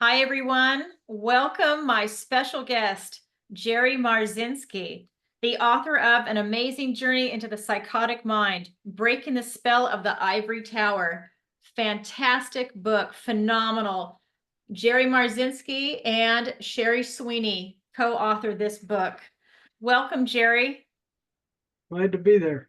Hi, everyone. Welcome my special guest, Jerry Marzinsky, the author of An Amazing Journey into the Psychotic Mind, Breaking the Spell of the Ivory Tower. Fantastic book, phenomenal. Jerry Marzinsky and Sherry Swiney co-authored this book. Welcome, Jerry. Glad to be there.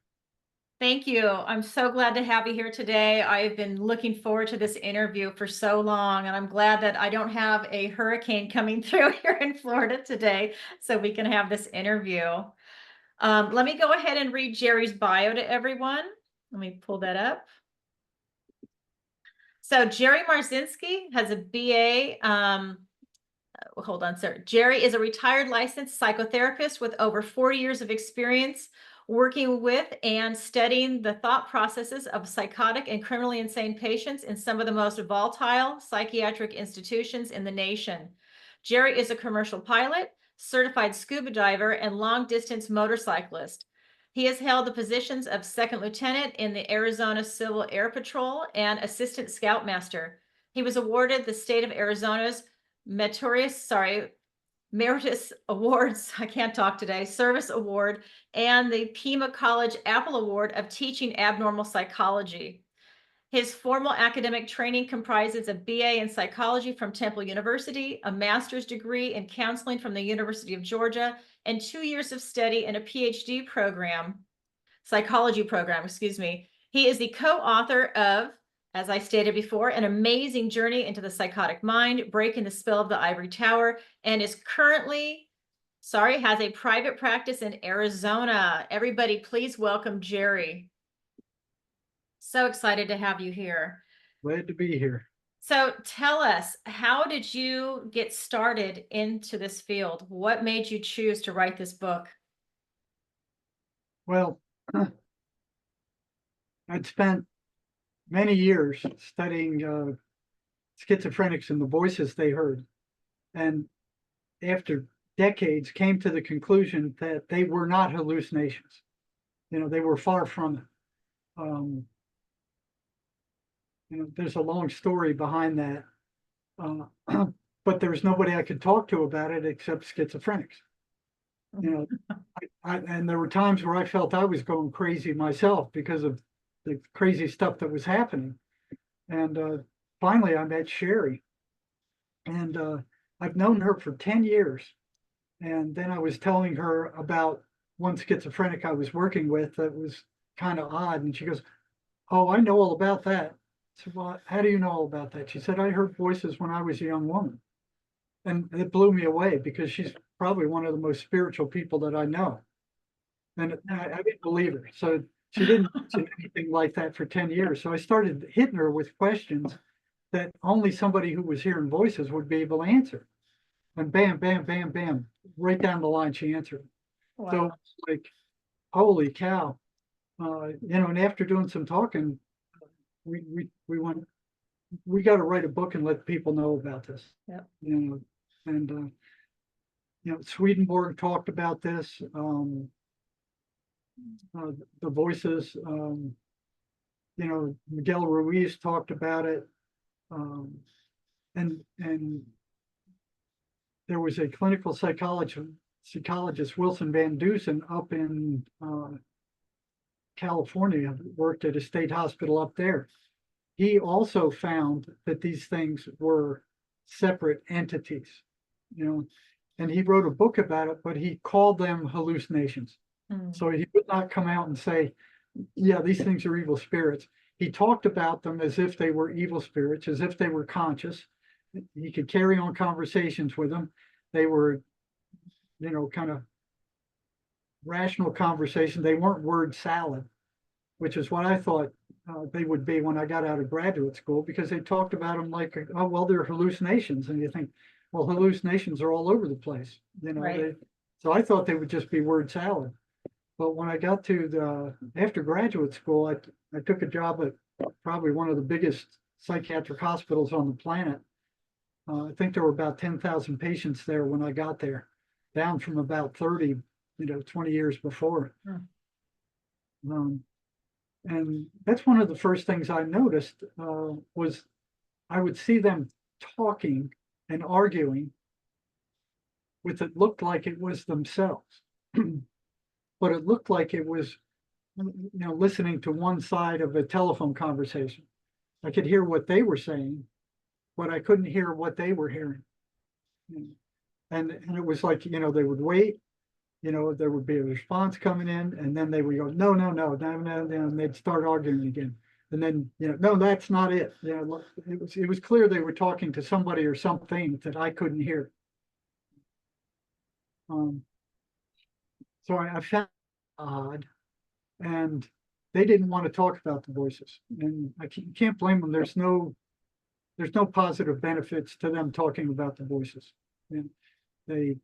Thank you. I'm so glad to have you here today. I've been looking forward to this interview for so long, and I'm glad that I don't have a hurricane coming through here in Florida today, so we can have this interview. Let me go ahead and read Jerry's bio to everyone. Let me pull that up. So Jerry Marzinsky has a BA. Hold on, sir. Jerry is a retired licensed psychotherapist with over 40 years of experience working with and studying the thought processes of psychotic and criminally insane patients in some of the most volatile psychiatric institutions in the nation. Jerry is a commercial pilot, certified scuba diver, and long-distance motorcyclist. He has held the positions of second lieutenant in the Arizona Civil Air Patrol and assistant scoutmaster. He was awarded the state of Arizona's Meritorious Awards, I can't talk today, Service Award, and the Pima College Apple Award of Teaching Abnormal Psychology. His formal academic training comprises a BA in psychology from Temple University, a master's degree in counseling from the University of Georgia, and 2 years of study in a PhD program, psychology program, excuse me. He is the co-author of, as I stated before, An Amazing Journey into the Psychotic Mind, Breaking the Spell of the Ivory Tower, and is currently, has a private practice in Arizona. Everybody, please welcome Jerry. So excited to have you here. Glad to be here. So tell us, how did you get started into this field? What made you choose to write this book? Well, I'd spent many years studying schizophrenics and the voices they heard. And after decades, came to the conclusion that they were not hallucinations. They were far from it. There's a long story behind that. But there was nobody I could talk to about it except schizophrenics. And there were times where I felt I was going crazy myself because of the crazy stuff that was happening. And finally, I met Sherry, and I've known her for 10 years. And then I was telling her about one schizophrenic I was working with that was kind of odd. And she goes, "Oh, I know all about that." I said, "Well, how do you know all about that?" She said, "I heard voices when I was a young woman." And it blew me away because she's probably one of the most spiritual people that I know. And I didn't believe her. So she didn't mention anything like that for 10 years. So I started hitting her with questions that only somebody who was hearing voices would be able to answer. And bam, bam, bam, bam, right down the line, she answered. Wow. So it's like, holy cow. And after doing some talking, we went, we got to write a book and let people know about this. Yep. And Swedenborg talked about this. The voices, Miguel Ruiz talked about it. And there was a clinical psychologist, Wilson Van Dusen, up in California, worked at a state hospital up there. He also found that these things were separate entities, and he wrote a book about it, but he called them hallucinations. So he would not come out and say, yeah, these things are evil spirits. He talked about them as if they were evil spirits, as if they were conscious. He could carry on conversations with them. They were, kind of rational conversation. They weren't word salad, which is what I thought they would be when I got out of graduate school, because they talked about them like, oh, well, they're hallucinations. And you think, well, hallucinations are all over the place, Right. So I thought they would just be word salad. But when I got to after graduate school, I took a job at probably one of the biggest psychiatric hospitals on the planet. I think there were about 10,000 patients there when I got there, down from about 30, 20 years before. And that's one of the first things I noticed was I would see them talking and arguing with it looked like it was themselves. But it looked like it was, listening to one side of a telephone conversation. I could hear what they were saying, but I couldn't hear what they were hearing. And it was like, they would wait, there would be a response coming in, and then they would go, no, no, no, no, no, no, and they'd start arguing again. And then, no, that's not it. It was clear they were talking to somebody or something that I couldn't hear. So I found it odd, and they didn't want to talk about the voices, and I can't blame them. There's no positive benefits to them talking about the voices. And they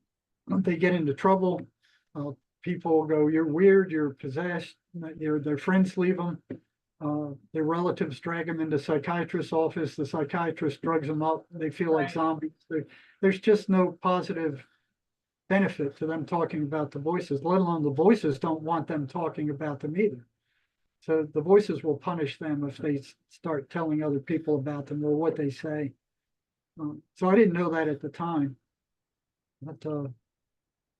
get into trouble. People go, "You're weird. You're possessed." Their friends leave them. Their relatives drag them into psychiatrist's office. The psychiatrist drugs them up. They feel like zombies. There's just no positive benefit to them talking about the voices, let alone the voices don't want them talking about them either. So the voices will punish them if they start telling other people about them or what they say. So I didn't know that at the time. But,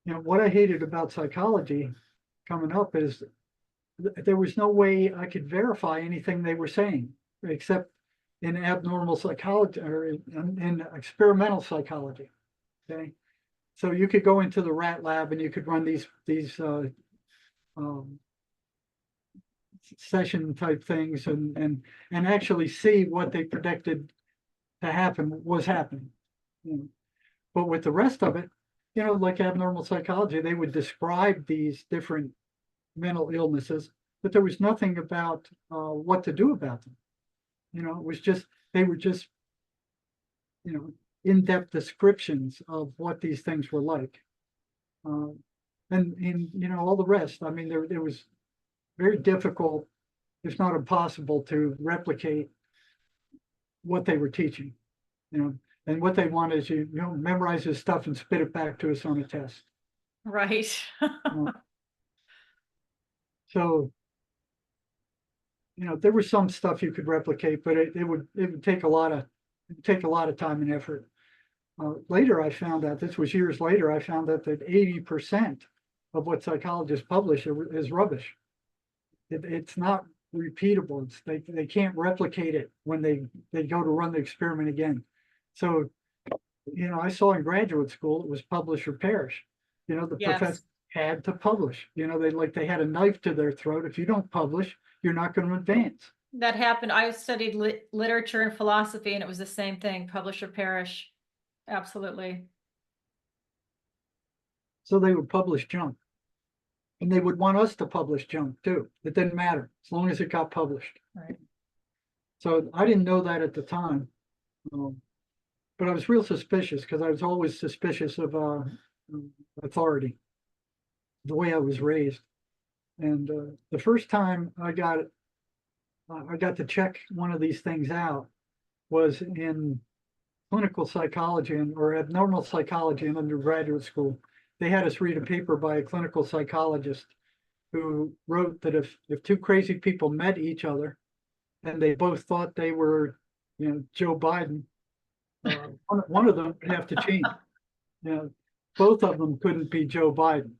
what I hated about psychology coming up is there was no way I could verify anything they were saying, except in abnormal psychology or in experimental psychology. Okay. So you could go into the rat lab and you could run these session type things and actually see what they predicted to happen was happening. But with the rest of it, like abnormal psychology, they would describe these different mental illnesses, but there was nothing about what to do about them. It was just, they were just, in-depth descriptions of what these things were like. And all the rest. I mean, there was very difficult, if not impossible, to replicate what they were teaching. And what they want is you memorize this stuff and spit it back to us on a test. Right. So, there was some stuff you could replicate, but it would take a lot of time and effort. Later, I found out, this was years later, I found out that 80% of what psychologists publish is rubbish. It's not repeatable. They can't replicate it when they go to run the experiment again. So, I saw in graduate school, it was publish or perish. The professor had to publish. They had a knife to their throat. If you don't publish, you're not going to advance. That happened. I studied literature and philosophy, and it was the same thing, publish or perish. Absolutely. So they would publish junk. And they would want us to publish junk too. It didn't matter as long as it got published. Right. So I didn't know that at the time. But I was real suspicious because I was always suspicious of authority, the way I was raised. And the first time I got to check one of these things out was in clinical psychology or abnormal psychology in undergraduate school. They had us read a paper by a clinical psychologist who wrote that if two crazy people met each other and they both thought they were, Joe Biden, one of them would have to change. Both of them couldn't be Joe Biden.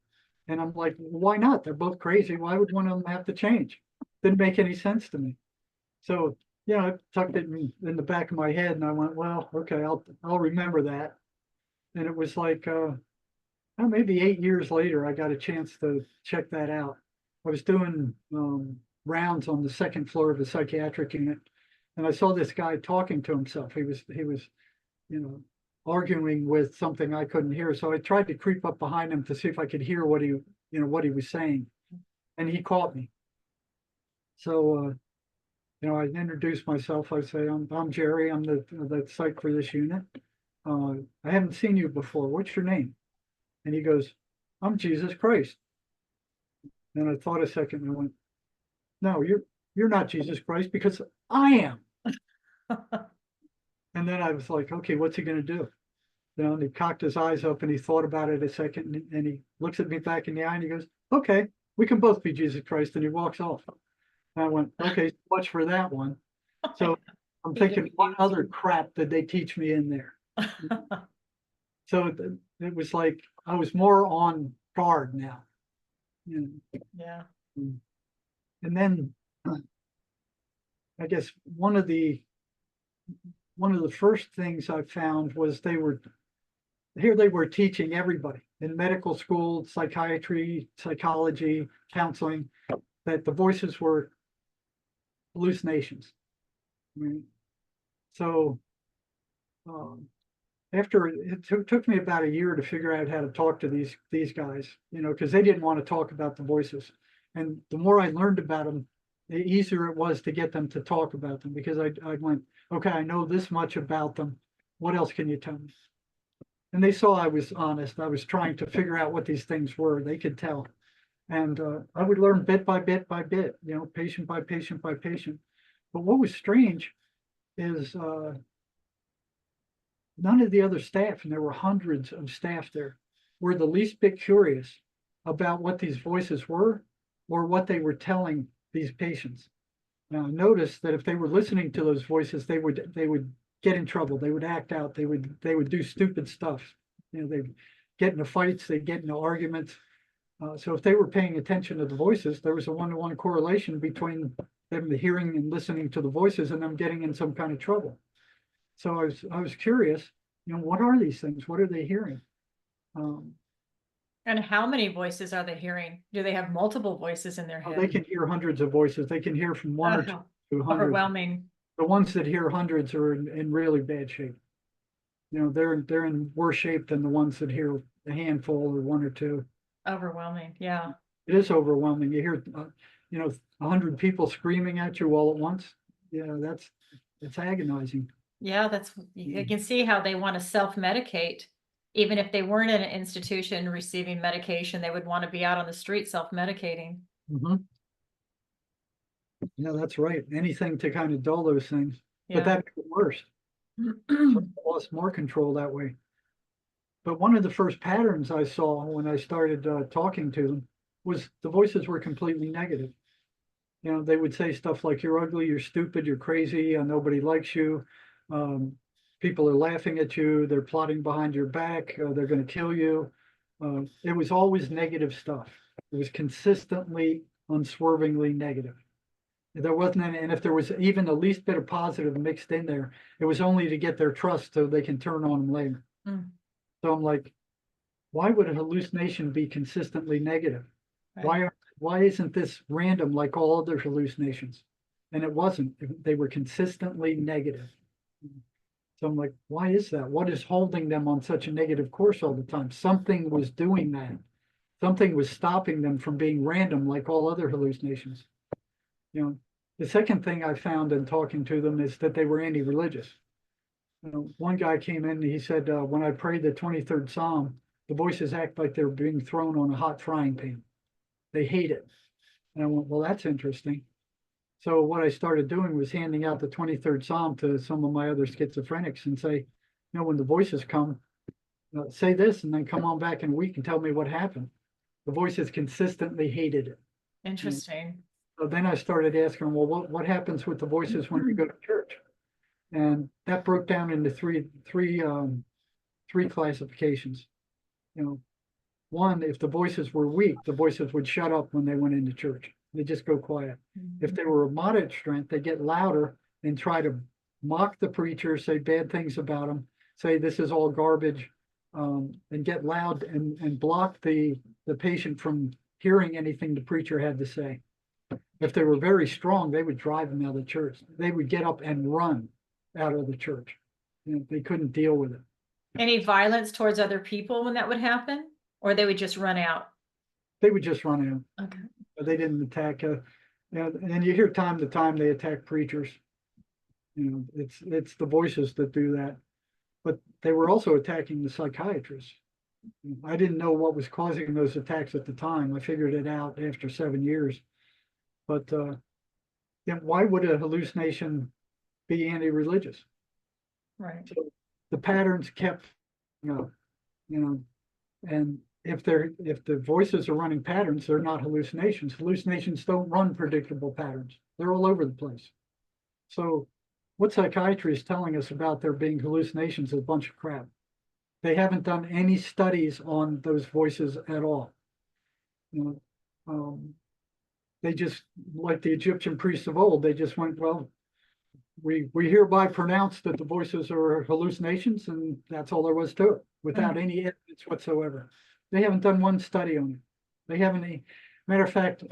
And I'm like, why not? They're both crazy. Why would one of them have to change? Didn't make any sense to me. So, I tucked it in the back of my head and I went, well, okay, I'll remember that. And it was like, maybe 8 years later, I got a chance to check that out. I was doing rounds on the second floor of the psychiatric unit, and I saw this guy talking to himself. He was, arguing with something I couldn't hear. So I tried to creep up behind him to see if I could hear what he was saying, and he caught me. So, I introduced myself. I say, I'm Jerry. I'm the psych for this unit. I haven't seen you before. What's your name? And he goes, I'm Jesus Christ. And I thought a second and I went, no, you're not Jesus Christ because I am. And then I was like, okay, what's he going to do? And he cocked his eyes up and he thought about it a second and he looks at me back in the eye and he goes, okay, we can both be Jesus Christ. And he walks off. And I went, okay, so much for that one. So I'm thinking, what other crap did they teach me in there? So it was like I was more on guard now. You Yeah. know. And then I guess one of the first things I found was they were teaching everybody in medical school, psychiatry, psychology, counseling, that the voices were hallucinations. I mean, so after it took me about a year to figure out how to talk to these guys, because they didn't want to talk about the voices. And the more I learned about them, the easier it was to get them to talk about them, because I went, okay, I know this much about them. What else can you tell me? And they saw I was honest. I was trying to figure out what these things were. They could tell. And I would learn bit by bit by bit, patient by patient by patient. But what was strange is none of the other staff, and there were hundreds of staff there, were the least bit curious about what these voices were or what they were telling these patients. Now, notice that if they were listening to those voices, they would get in trouble. They would act out. They would do stupid stuff. They'd get into fights. They'd get into arguments. So if they were paying attention to the voices, there was a one-to-one correlation between them hearing and listening to the voices and them getting in some kind of trouble. So I was curious, what are these things? What are they hearing? And how many voices are they hearing? Do they have multiple voices in their head? They can hear hundreds of voices. They can hear from one or two to hundreds. Overwhelming. The ones that hear hundreds are in really bad shape. They're in worse shape than the ones that hear a handful or one or two. Overwhelming, yeah. It is overwhelming. You hear, 100 people screaming at you all at once. Yeah, it's agonizing. Yeah, you can see how they want to self-medicate. Even if they weren't in an institution receiving medication, they would want to be out on the street self-medicating. Mm-hmm. Yeah, that's right. Anything to kind of dull those things. Yeah. But that makes it worse. So I lost more control that way. But one of the first patterns I saw when I started talking to them was the voices were completely negative. They would say stuff like, "You're ugly, you're stupid, you're crazy, nobody likes you. People are laughing at you, they're plotting behind your back, they're going to kill you." It was always negative stuff. It was consistently, unswervingly negative. There wasn't any, and if there was even the least bit of positive mixed in there, it was only to get their trust so they can turn on them later. Mm. So I'm like, why would a hallucination be consistently negative? Right. Why isn't this random like all other hallucinations? And it wasn't. They were consistently negative. So I'm like, why is that? What is holding them on such a negative course all the time? Something was doing that. Something was stopping them from being random like all other hallucinations. The second thing I found in talking to them is that they were anti-religious. One guy came in and he said, when I prayed the 23rd Psalm, the voices act like they're being thrown on a hot frying pan. They hate it. And I went, well, that's interesting. So what I started doing was handing out the 23rd Psalm to some of my other schizophrenics and say, when the voices come, say this and then come on back in a week and tell me what happened. The voices consistently hated it. Interesting. So then I started asking, well, what happens with the voices when you go to church? And that broke down into three classifications. One, if the voices were weak, the voices would shut up when they went into church. They just go quiet. Mm-hmm. If they were of moderate strength, they get louder and try to mock the preacher, say bad things about him, say this is all garbage, and get loud and block the patient from hearing anything the preacher had to say. If they were very strong, they would drive them out of the church. They would get up and run out of the church. They couldn't deal with it. Any violence towards other people when that would happen? Or they would just run out? They would just run out. Okay. They didn't attack. And you hear time to time they attack preachers. It's the voices that do that. But they were also attacking the psychiatrists. I didn't know what was causing those attacks at the time. I figured it out after 7 years. But why would a hallucination be anti-religious? Right. So the patterns kept, and if the voices are running patterns, they're not hallucinations. Hallucinations don't run predictable patterns. They're all over the place. So what psychiatry is telling us about there being hallucinations is a bunch of crap. They haven't done any studies on those voices at all. You know, they just, like the Egyptian priests of old, they just went, well, we hereby pronounce that the voices are hallucinations, and that's all there was to it, without any evidence whatsoever. They haven't done one study on it. They haven't. Matter of fact,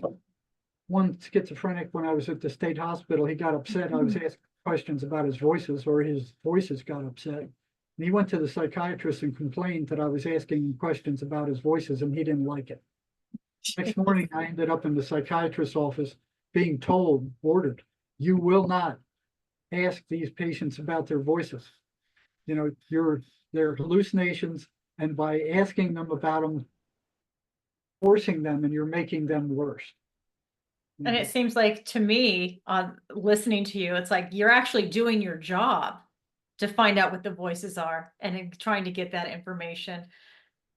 one schizophrenic, when I was at the state hospital, he got upset. I was asking questions about his voices, or his voices got upset. And he went to the psychiatrist and complained that I was asking him questions about his voices, and he didn't like it. Next morning, I ended up in the psychiatrist's office being told, ordered, you will not ask these patients about their voices. You know, they're hallucinations, and by asking them about them, forcing them, and you're making them worse. And it seems like to me, on listening to you, it's like you're actually doing your job to find out what the voices are and trying to get that information,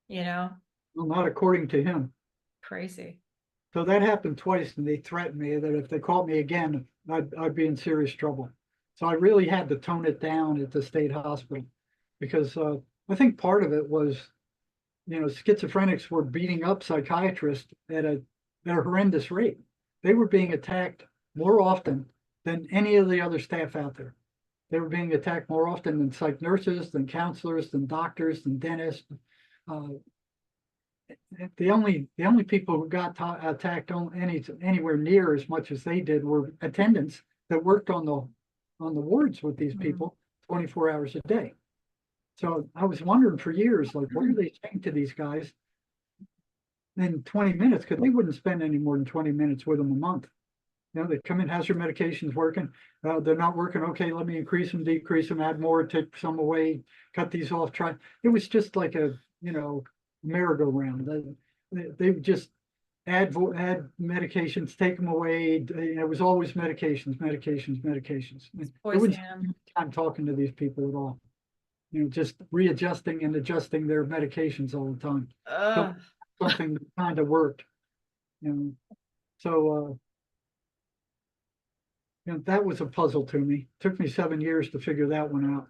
you know? Well, not according to him. Crazy. So that happened twice, and they threatened me that if they caught me again, I'd be in serious trouble. So I really had to tone it down at the state hospital, because I think part of it was, you know, schizophrenics were beating up psychiatrists at a horrendous rate. They were being attacked more often than any of the other staff out there. They were being attacked more often than psych nurses, than counselors, than doctors, than dentists. The only people who got attacked anywhere near as much as they did were attendants that worked on the wards with these people 24 hours a day. So I was wondering for years, like, what are they saying to these guys in 20 minutes? Because they wouldn't spend any more than 20 minutes with them a month. You know, they come in, how's your medications working? They're not working. Okay, let me increase them, decrease them, add more, take some away, cut these off. Try. It was just like a, you know, merry-go-round. They would just add medications, take them away. It was always medications. They wouldn't spend time talking to these people at all. You know, just readjusting and adjusting their medications all the time. So something that kind of worked. You know, so you know, that was a puzzle to me. It took me 7 years to figure that one out.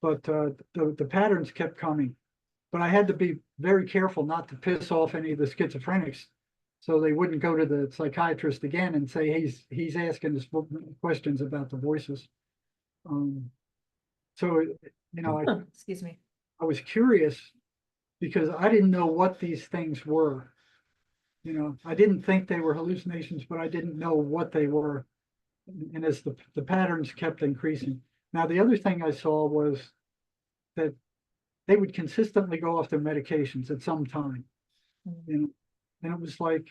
But the patterns kept coming. But I had to be very careful not to piss off any of the schizophrenics, so they wouldn't go to the psychiatrist again and say he's asking us questions about the voices. So you know, Excuse me. I was curious because I didn't know what these things were. You know, I didn't think they were hallucinations, but I didn't know what they were. And as the patterns kept increasing. Now, the other thing I saw was that they would consistently go off their medications at some time. You know, and it was like,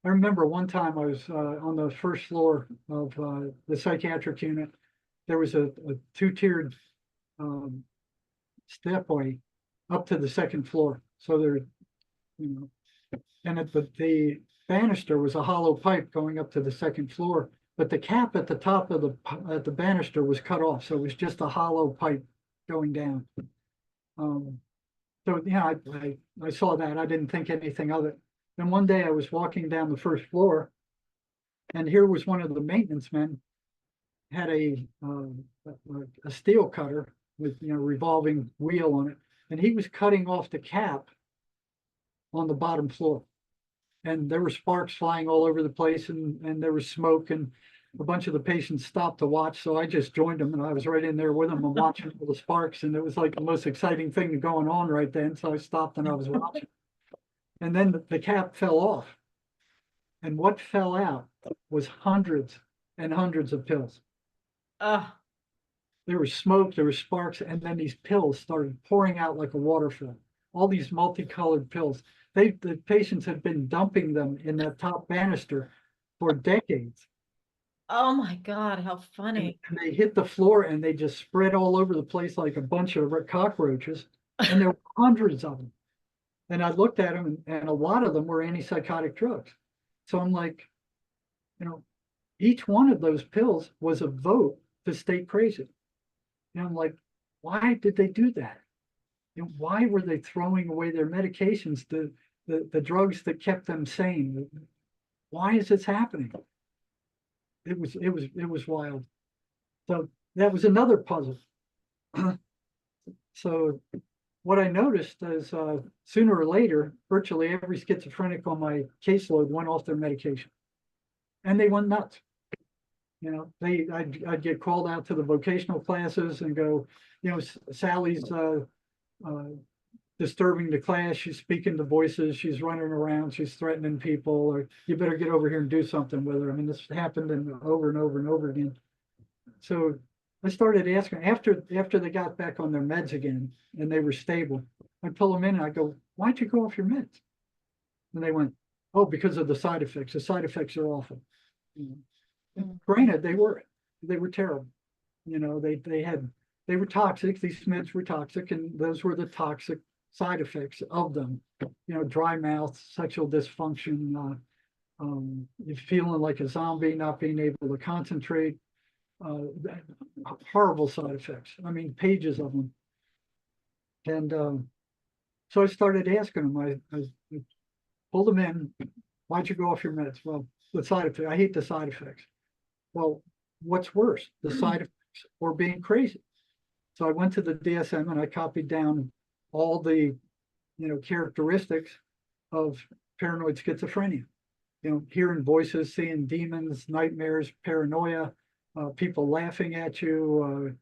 I remember one time I was on the first floor of the psychiatric unit. There was a two-tiered stepway up to the second floor. So there, you know, and the banister was a hollow pipe going up to the second floor, but the cap at the top of the banister was cut off. So it was just a hollow pipe going down. So yeah, I saw that. I didn't think anything of it. Then one day I was walking down the first floor, and here was one of the maintenance men had a steel cutter with, you know, revolving wheel on it, and he was cutting off the cap on the bottom floor, and there were sparks flying all over the place, and there was smoke, and a bunch of the patients stopped to watch, so I just joined them, and I was right in there with them and watching all the sparks, and it was like the most exciting thing going on right then. So I stopped and I was watching, and then the cap fell off, and what fell out was hundreds and hundreds of pills. There was smoke, there was sparks, and then these pills started pouring out like a waterfall. All these multicolored pills. The patients had been dumping them in that top banister for decades. Oh my God, how funny. And they hit the floor and they just spread all over the place like a bunch of cockroaches. And there were hundreds of them. And I looked at them, and a lot of them were antipsychotic drugs. So I'm like, you know, each one of those pills was a vote to stay crazy. And I'm like, why did they do that? And why were they throwing away their medications, the drugs that kept them sane? Why is this happening? It was wild. So that was another puzzle. So what I noticed is sooner or later, virtually every schizophrenic on my caseload went off their medication, and they went nuts. You know, I'd get called out to the vocational classes and go, you know, Sally's disturbing the class. She's speaking to voices. She's running around. She's threatening people. Or you better get over here and do something with her. I mean, this happened over and over and over again. So I started asking after they got back on their meds again and they were stable. I'd pull them in and I go, "Why'd you go off your meds?" And they went, "Oh, because of the side effects. The side effects are awful." You know? And granted, they were terrible. You know, they were toxic. These meds were toxic, and those were the toxic side effects of them. You know, dry mouth, sexual dysfunction, you're feeling like a zombie, not being able to concentrate. Horrible side effects. I mean, pages of them. And so I started asking them. I pulled them in. "Why'd you go off your meds?" "Well, the side effects. I hate the side effects." "Well, what's worse, the side effects or being crazy?" So I went to the DSM and I copied down all the, you know, characteristics of paranoid schizophrenia. You know, hearing voices, seeing demons, nightmares, paranoia, people laughing at you,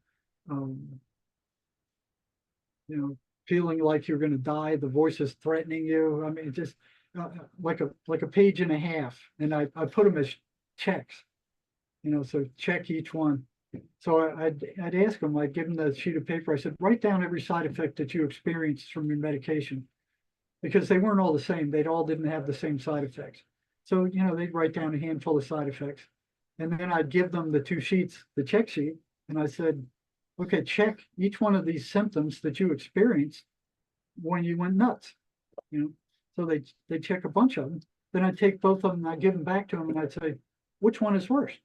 you know, feeling like you're going to die, the voices threatening you. I mean, just like a page and a half. And I put them as checks, you know, so check each one. So I'd ask them, I'd give them the sheet of paper. I said, "Write down every side effect that you experienced from your medication," because they weren't all the same. They all didn't have the same side effects. So, you know, they'd write down a handful of side effects. And then I'd give them the 2 sheets, the check sheet. And I said, "Okay, check each one of these symptoms that you experienced when you went nuts." You know, so they check a bunch of them. Then I'd take both of them and I'd give them back to them and I'd say, "Which one is worse?"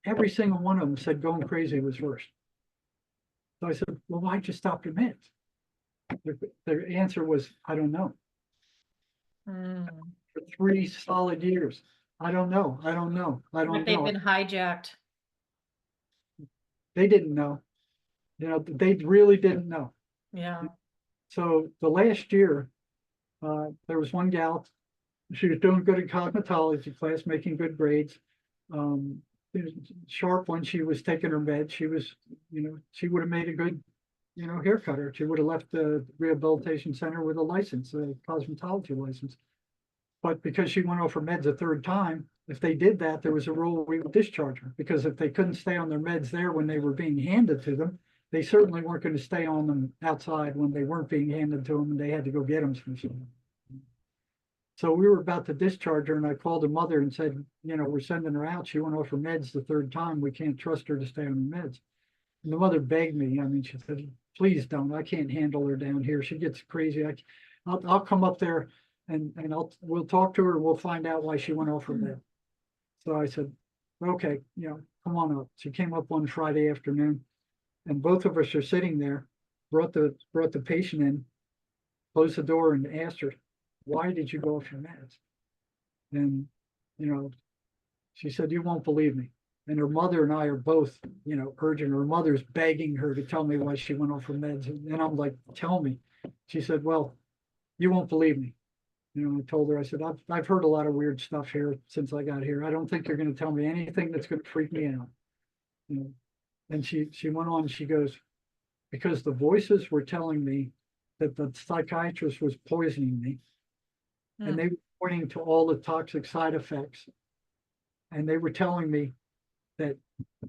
Every single one of them said going crazy was worse. So I said, "Well, why'd you stop your meds?" Their answer was, "I don't know." For 3 solid years. "I don't know. I don't know. I Like don't they've know." been hijacked. They didn't know. You know, they really didn't know. Yeah. So the last year, there was one gal, she was doing good in cosmetology class, making good grades. Sharp when she was taking her meds. She was, you know, she would have made a good, you know, hair cutter. She would have left the rehabilitation center with a license, a cosmetology license. But because she went off her meds a 3rd time, if they did that, there was a rule we would discharge her, because if they couldn't stay on their meds there when they were being handed to them, they certainly weren't going to stay on them outside when they weren't being handed to them and they had to go get them from someone. So we were about to discharge her and I called her mother and said, "You know, we're sending her out. She went off her meds the 3rd time. We can't trust her to stay on the meds." And the mother begged me. I mean, she said, "Please don't. I can't handle her down here. She gets crazy. I'll come up there and we'll talk to her and we'll find out why she went off her meds." So I said, "Okay, you know, come on up." She came up one Friday afternoon and both of us are sitting there, brought the patient in, closed the door and asked her, "Why did you go off your meds?" And, you know, she said, "You won't believe me." And her mother and I are both, you know, urging her. Her mother's begging her to tell me why she went off her meds. And I'm like, "Tell me." She said, "Well, you won't believe me." You know, I told her, I said, I've heard a lot of weird stuff here since I got here. I don't think you're going to tell me anything that's going to freak me out. You know, and she went on, she goes, "Because the voices were telling me that the psychiatrist was poisoning me, and they were pointing to all the toxic side effects. And they were telling me that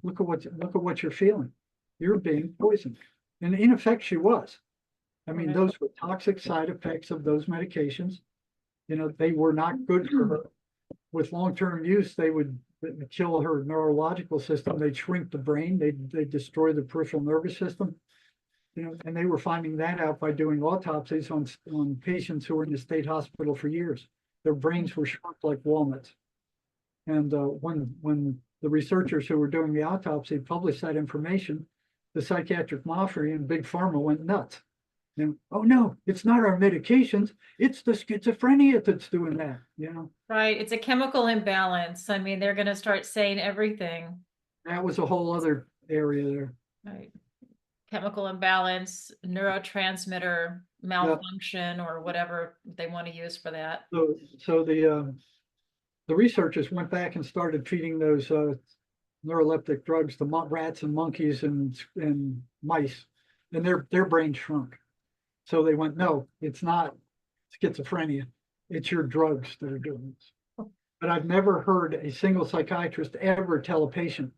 look at what you're feeling. You're being poisoned." And in effect, she was. I mean, Right. those were toxic side effects of those medications. You know, they were not good for her. With long-term use, they would kill her neurological system. They'd shrink the brain. They'd destroy the peripheral nervous system. You know, and they were finding that out by doing autopsies on patients who were in the state hospital for years. Their brains were shrunk like walnuts. And when the researchers who were doing the autopsy published that information, the psychiatric mafia and big pharma went nuts. And, "Oh no, it's not our medications, it's the schizophrenia that's doing that," you know. Right. It's a chemical imbalance. I mean, they're going to start saying everything. That was a whole other area there. Right. Chemical imbalance, neurotransmitter malfunction, or whatever they want to use for that. So the researchers went back and started feeding those neuroleptic drugs to rats and monkeys and mice, and their brain shrunk. So they went, no, it's not schizophrenia, it's your drugs that are doing this. But I've never heard a single psychiatrist ever tell a patient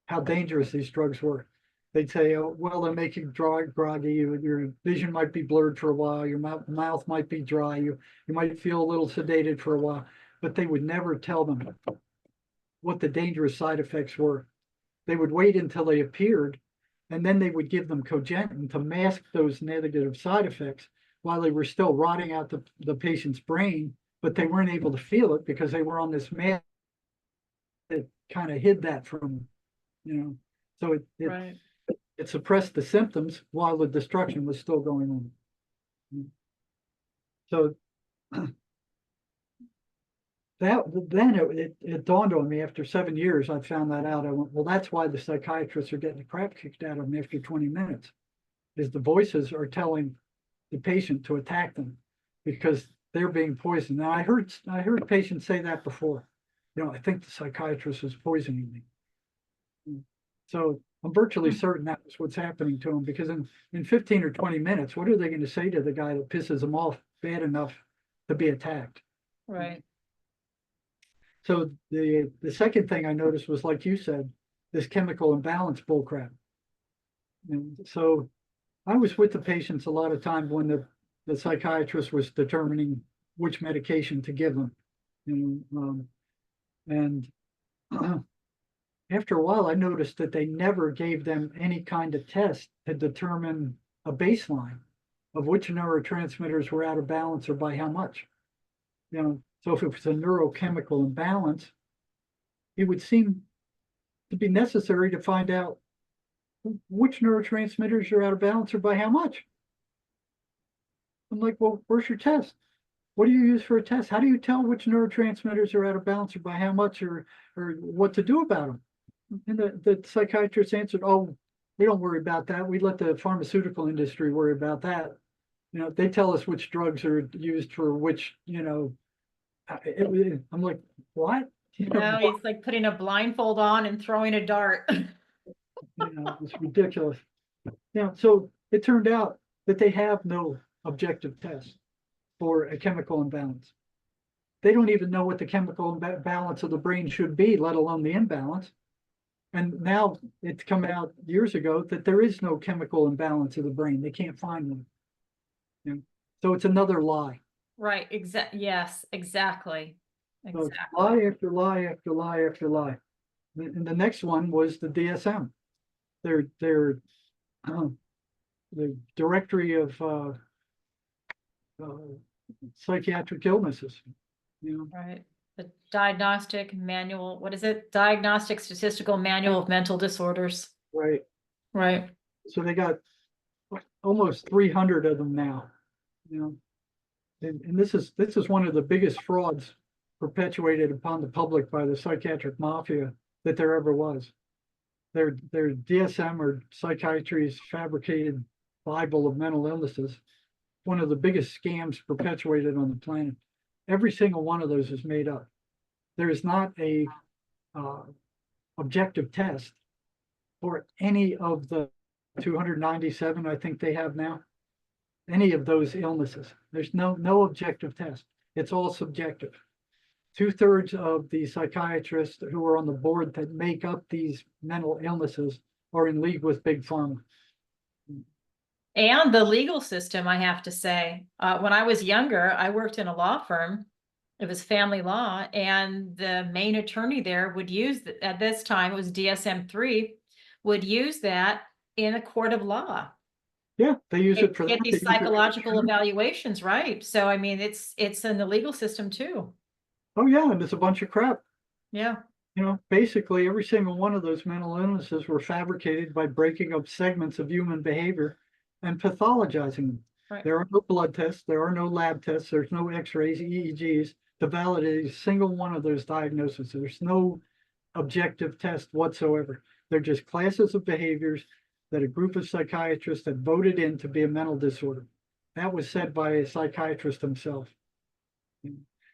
how dangerous these drugs were. They'd say, oh, well, they make you groggy, your vision might be blurred for a while, your mouth might be dry, you might feel a little sedated for a while, but they would never tell them what the dangerous side effects were. They would wait until they appeared, and then they would give them cogentin to mask those negative side effects while they were still rotting out the patient's brain, but they weren't able to feel it because they were on this mask that kind of hid that from, so Right. it suppressed the symptoms while the destruction was still going on. So it dawned on me after 7 years, I found that out. I went, well, that's why the psychiatrists are getting the crap kicked out of them after 20 minutes, is the voices are telling the patient to attack them because they're being poisoned. Now I heard patients say that before. I think the psychiatrist is poisoning me. So I'm virtually certain that was what's happening to them, because in 15 or 20 minutes, what are they going to say to the guy that pisses them off bad enough to be attacked? Right. So the second thing I noticed was, like you said, this chemical imbalance bullcrap. And so I was with the patients a lot of time when the psychiatrist was determining which medication to give them. And after a while, I noticed that they never gave them any kind of test to determine a baseline of which neurotransmitters were out of balance or by how much. So if it was a neurochemical imbalance, it would seem to be necessary to find out which neurotransmitters are out of balance or by how much. I'm like, well, where's your test? What do you use for a test? How do you tell which neurotransmitters are out of balance or by how much, or what to do about them? And the psychiatrist answered, oh, we don't worry about that. We let the pharmaceutical industry worry about that. They tell us which drugs are used for which, I'm like, what? No, it's like putting a blindfold on and throwing a dart. It's ridiculous. So it turned out that they have no objective test for a chemical imbalance. They don't even know what the chemical balance of the brain should be, let alone the imbalance. And now it's come out years ago that there is no chemical imbalance of the brain. They can't find one. So it's another lie. Right. Yes, exactly. So it's lie after lie after lie after lie. And the next one was the DSM. Their the directory of psychiatric illnesses. Right. The diagnostic manual, what is it? Diagnostic Statistical Manual of Mental Disorders. Right. Right. So they got almost 300 of them now. And this is one of the biggest frauds perpetuated upon the public by the psychiatric mafia that there ever was. Their DSM, or Psychiatry's fabricated Bible of mental illnesses, one of the biggest scams perpetuated on the planet. Every single one of those is made up. There is not a objective test for any of the 297, I think they have now, any of those illnesses. There's no objective test. It's all subjective. 2/3 of the psychiatrists who are on the board that make up these mental illnesses are in league with Big Pharma. And the legal system, I have to say, when I was younger, I worked in a law firm. It was family law, and the main attorney there would use, at this time, it was DSM-3, would use that in a court of law. Yeah, they use it for Get that. these psychological evaluations, right? So, I mean, it's in the legal system too. Oh yeah, and it's a bunch of crap. Yeah. Basically every single one of those mental illnesses were fabricated by breaking up segments of human behavior and pathologizing them. Right. There are no blood tests, there are no lab tests, there's no x-rays, EEGs to validate a single one of those diagnoses. There's no objective test whatsoever. They're just classes of behaviors that a group of psychiatrists had voted in to be a mental disorder. That was said by a psychiatrist himself.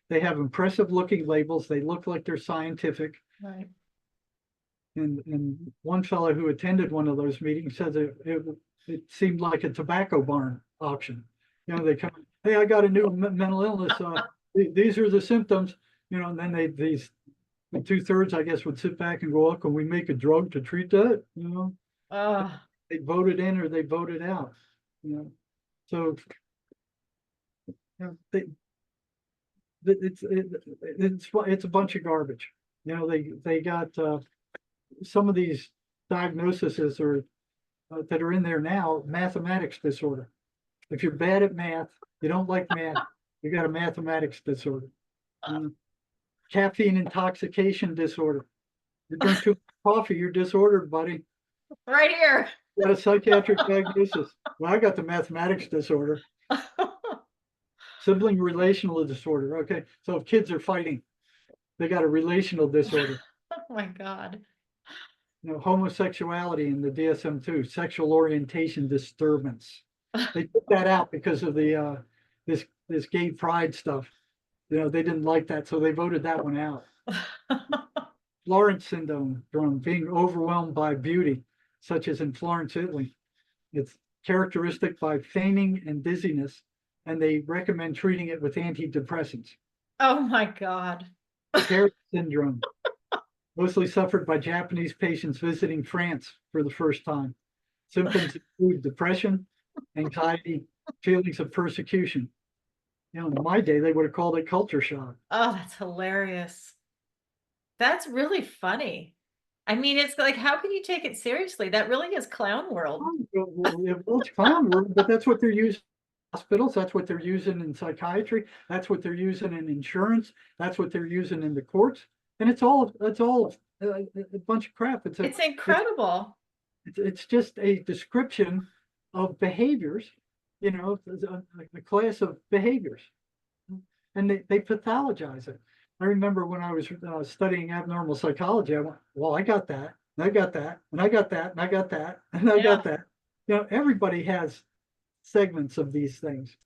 They have impressive looking labels. They look like they're scientific. Right. And one fellow who attended one of those meetings said that it seemed like a tobacco barn auction. You know, they come, hey, I got a new mental illness. These are the symptoms, you know, and then these 2/3, I guess, would sit back and go, oh, can we make a drug to treat that? You know, they voted in or they voted out, you know. So, you know, it's a bunch of garbage. You know, they got some of these diagnoses are that are in there now, mathematics disorder. If you're bad at math, you don't like math, you got a mathematics disorder. Caffeine intoxication disorder. You drink too much coffee, you're disordered, buddy. Right here. You got a psychiatric diagnosis. Well, I got the mathematics disorder. Sibling relational disorder. Okay, so if kids are fighting, they got a relational disorder. Oh my God. You know, homosexuality in the DSM-2, sexual orientation disturbance. They took that out because of the this gay pride stuff. You know, they didn't like that, so they voted that one out. Florence syndrome, being overwhelmed by beauty, such as in Florence, Italy. It's characteristic by fainting and dizziness, and they recommend treating it with antidepressants. Oh my God. Paris syndrome, mostly suffered by Japanese patients visiting France for the first time. Symptoms include depression, anxiety, feelings of persecution. You know, in my day, they would have called it culture shock. Oh, that's hilarious. That's really funny. I mean, it's like, how can you take it seriously? That really is clown world. Well, it's clown world, but that's what they're using in hospitals. That's what they're using in psychiatry. That's what they're using in insurance. That's what they're using in the courts. And it's all a bunch of crap. It's incredible. It's just a description of behaviors, you know, a class of behaviors, and they pathologize it. I remember when I was studying abnormal psychology, I went, well, I got that, and I got that, and I got that, and I got that, and I got that. You know, everybody has segments of these things.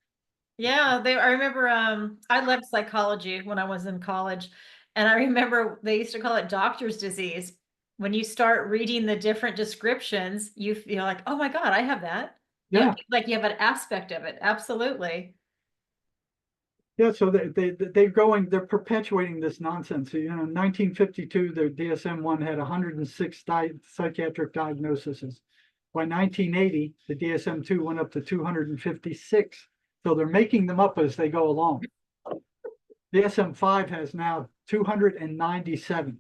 Yeah, I remember I loved psychology when I was in college, and I remember they used to call it doctor's disease. When you start reading the different descriptions, you feel like, oh my God, I have that. Yeah. Like you have an aspect of it. Absolutely. Yeah, so they're perpetuating this nonsense. So, you know, in 1952, the DSM-1 had 106 psychiatric diagnoses. By 1980, the DSM-2 went up to 256. So they're making them up as they go along. DSM-5 has now 297,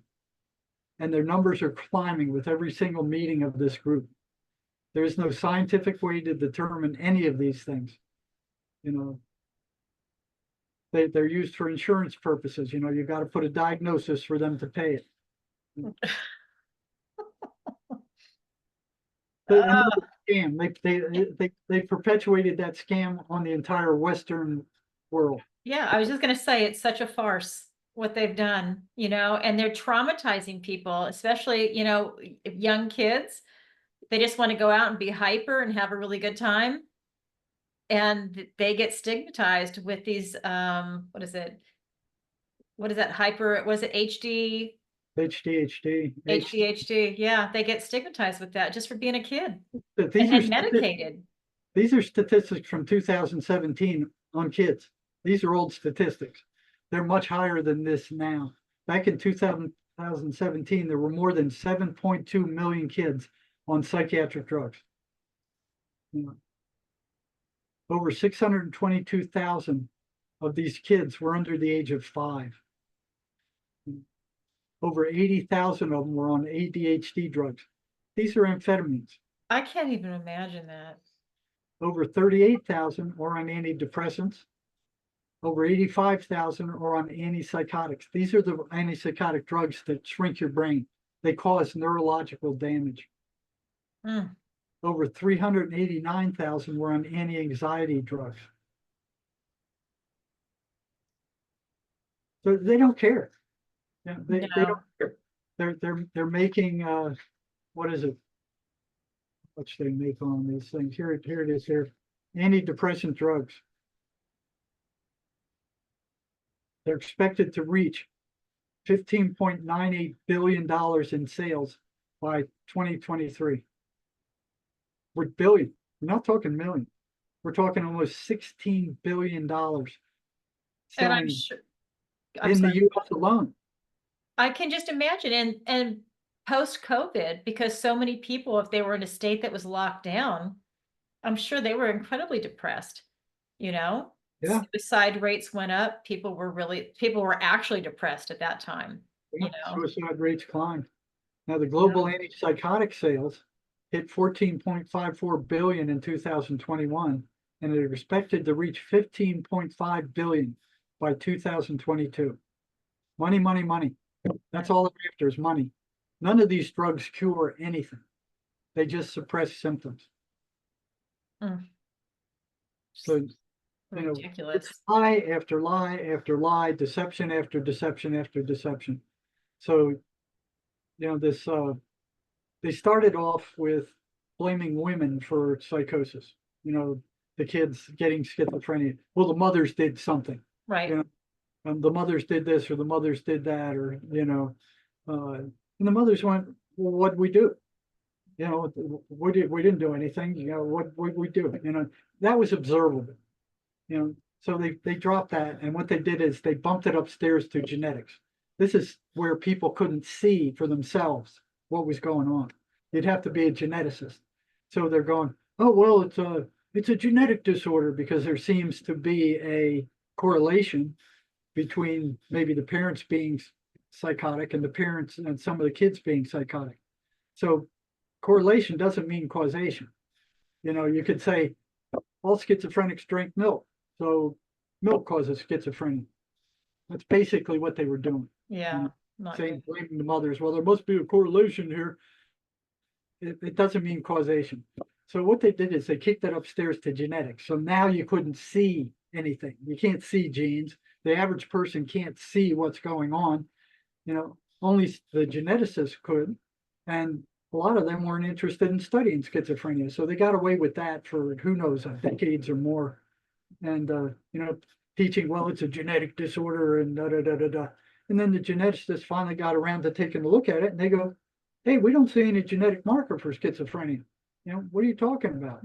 and their numbers are climbing with every single meeting of this group. There is no scientific way to determine any of these things. You know, they're used for insurance purposes. You know, you got to put a diagnosis for them to pay it. Another scam. They perpetuated that scam on the entire Western world. Yeah, I was just going to say it's such a farce what they've done, you know, and they're traumatizing people, especially, you know, young kids. They just want to go out and be hyper and have a really good time. And they get stigmatized with these, what is it? What is that hyper? Was it HD? HDHD. HDHD. Yeah, they get stigmatized with that just for being a kid. These and medicated. These are statistics from 2017 on kids. These are old statistics. They're much higher than this now. Back in 2017, there were more than 7.2 million kids on psychiatric drugs. You know, over 622,000 of these kids were under the age of 5. Over 80,000 of them were on ADHD drugs. These are amphetamines. I can't even imagine that. Over 38,000 are on antidepressants. Over 85,000 are on antipsychotics. These are the antipsychotic drugs that shrink your brain. They cause neurological damage. Over 389,000 were on anti-anxiety drugs. So they don't care. Yeah, they don't care. They're making what is it? Which they make on these things. Here it is here. Antidepressant drugs. They're expected to reach $15.98 billion in sales by 2023. We're billion. We're not talking million. We're talking almost $16 billion And I'm selling sure, I'm in the sorry, US alone. I can just imagine, and post-COVID, because so many people, if they were in a state that was locked down, I'm sure they were incredibly depressed, you know? Yeah. Suicide rates went up. People were actually depressed at that time, you know? Suicide rates climbed. Now the global antipsychotic sales hit 14.54 billion in 2021, and they're expected to reach 15.5 billion by 2022. Money, money, money. That's all they're after is money. None of these drugs cure anything. They just suppress symptoms. Mm. So, you know, Ridiculous. it's lie after lie after lie, deception after deception after deception. So, you know, this they started off with blaming women for psychosis. You know, the kids getting schizophrenia. Well, the mothers did something. Right. You know, the mothers did this or the mothers did that, or you know, and the mothers went, well, what we do? You know, we didn't do anything. You know, what we do? You know, that was observable. You know, so they dropped that, and what they did is they bumped it upstairs to genetics. This is where people couldn't see for themselves what was going on. You'd have to be a geneticist. So they're going, oh well, it's a genetic disorder because there seems to be a correlation between maybe the parents being psychotic and the parents and some of the kids being psychotic. So correlation doesn't mean causation. You know, you could say all schizophrenics drink milk, so milk causes schizophrenia. That's basically what they were doing. Yeah. Saying, blaming the mothers. Well, there must be a correlation here. It doesn't mean causation. So what they did is they kicked it upstairs to genetics. So now you couldn't see anything. You can't see genes. The average person can't see what's going on. You know, only the geneticists could. And a lot of them weren't interested in studying schizophrenia. So they got away with that for who knows, decades or more. And, you know, teaching, well, it's a genetic disorder and da da da da da. And then the geneticists finally got around to taking a look at it and they go, hey, we don't see any genetic marker for schizophrenia. You know, what are you talking about?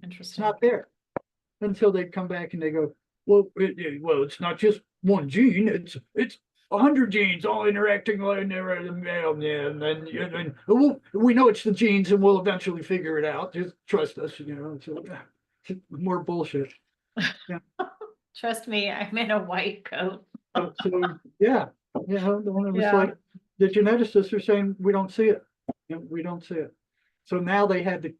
Interesting. It's not there. Until they come back and they go, well, it's not just one gene. It's 100 genes all interacting in there, and then we know it's the genes, and we'll eventually figure it out. Just trust us, you know. So, more bullshit. Yeah. Trust me, I'm in a white coat. So yeah, you know, the one that was Yeah. like the geneticists are saying we don't see it. You know, we don't see it. So now they had to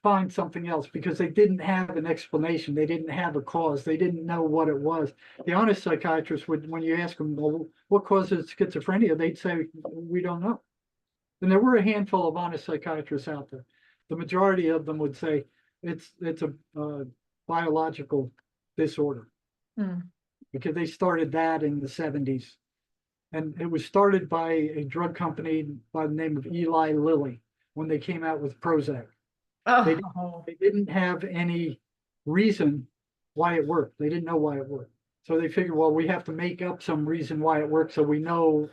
find something else because they didn't have an explanation. They didn't have a cause. They didn't know what it was. The honest psychiatrist would, when you ask them, well, what causes schizophrenia, they'd say, we don't know. And there were a handful of honest psychiatrists out there. The majority of them would say it's a biological disorder because they started that in the 70s. And it was started by a drug company by the name of Eli Lilly when they came out with Prozac. They didn't have any reason why it worked. They didn't know why it worked. So they figured, well, we have to make up some reason why it works so we know,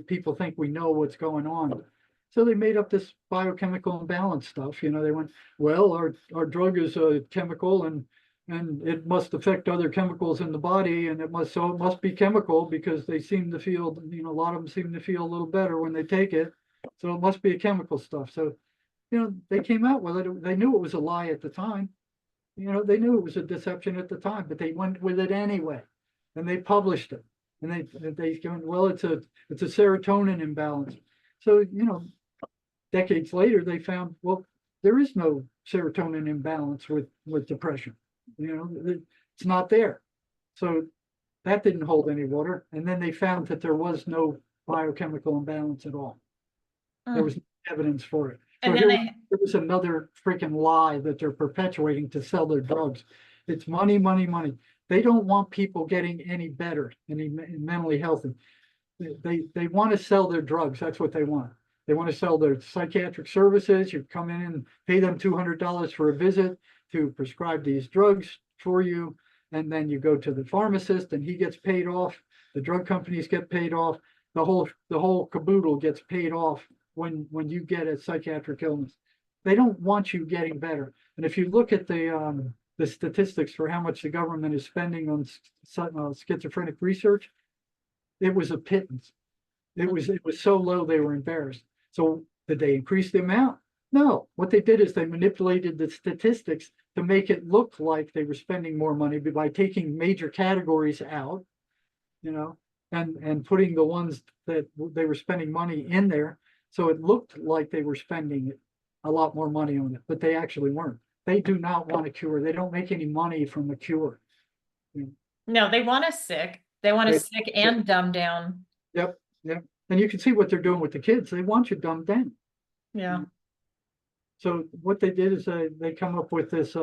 people think we know what's going on. So they made up this biochemical imbalance stuff. You know, they went, well, our drug is a chemical and it must affect other chemicals in the body, and it must be chemical because they seem to feel, you know, a lot of them seem to feel a little better when they take it. So it must be a chemical stuff. So, you know, they came out with it. They knew it was a lie at the time. You know, they knew it was a deception at the time, but they went with it anyway, and they published it. And they went, well, it's a serotonin imbalance. So, you know, decades later, they found, well, there is no serotonin imbalance with depression. You know, it's not there. So that didn't hold any water. And then they found that there was no biochemical imbalance at all. There was no evidence for it. So And then there was another freaking lie that they're perpetuating to sell their drugs. It's money, money, money. They don't want people getting any better, any mentally healthy. They want to sell their drugs. That's what they want. They want to sell their psychiatric services. You come in and pay them $200 for a visit to prescribe these drugs for you. And then you go to the pharmacist and he gets paid off. The drug companies get paid off. The whole caboodle gets paid off when you get a psychiatric illness. They don't want you getting better. And if you look at the statistics for how much the government is spending on schizophrenic research, it was a pittance. It was so low they were embarrassed. So did they increase the amount? No. What they did is they manipulated the statistics to make it look like they were spending more money by taking major categories out, and putting the ones that they were spending money in there. So it looked like they were spending a lot more money on it, but they actually weren't. They do not want a cure. They don't make any money from the cure. No, they want us sick. They want us sick and dumbed down. Yep. And you can see what they're doing with the kids. They want you dumbed down. Yeah. So what they did is they come up with this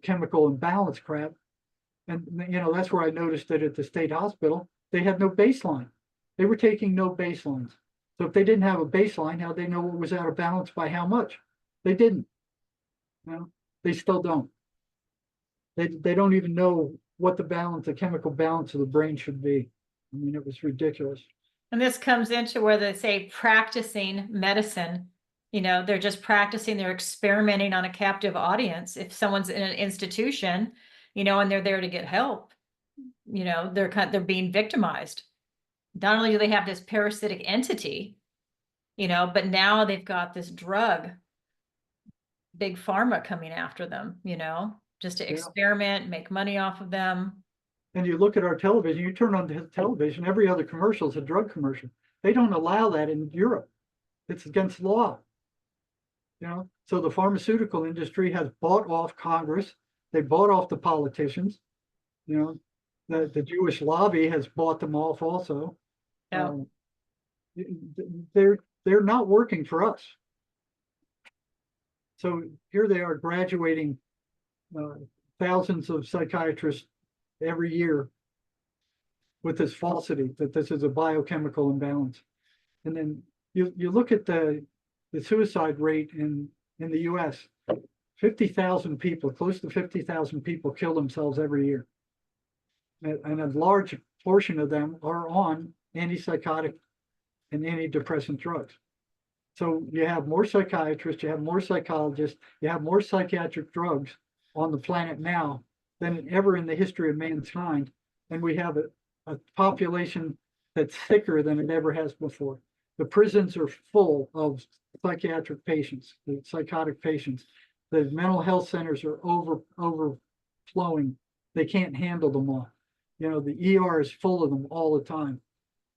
chemical imbalance crap. And that's where I noticed that at the state hospital, they had no baseline. They were taking no baselines. So if they didn't have a baseline, how'd they know what was out of balance by how much? They didn't. They still don't. They don't even know what the chemical balance of the brain should be. I mean, it was ridiculous. And this comes into where they say practicing medicine, they're just practicing, they're experimenting on a captive audience. If someone's in an institution, and they're there to get help, they're being victimized. Not only do they have this parasitic entity, but now they've got this drug, big pharma coming after them, just to experiment, make money off of them. And you look at our television, you turn on the television, every other commercial is a drug commercial. They don't allow that in Europe. It's against law. So the pharmaceutical industry has bought off Congress. They bought off the politicians. The Jewish lobby has bought them off also. Yeah. They're not working for us. So here they are graduating thousands of psychiatrists every year with this falsity that this is a biochemical imbalance. And then you look at the suicide rate in the US, 50,000 people, close to 50,000 people kill themselves every year. And a large portion of them are on antipsychotic and antidepressant drugs. So you have more psychiatrists, you have more psychologists, you have more psychiatric drugs on the planet now than ever in the history of mankind. And we have a population that's sicker than it ever has before. The prisons are full of psychiatric patients, the psychotic patients. The mental health centers are overflowing. They can't handle them all. The ER is full of them all the time.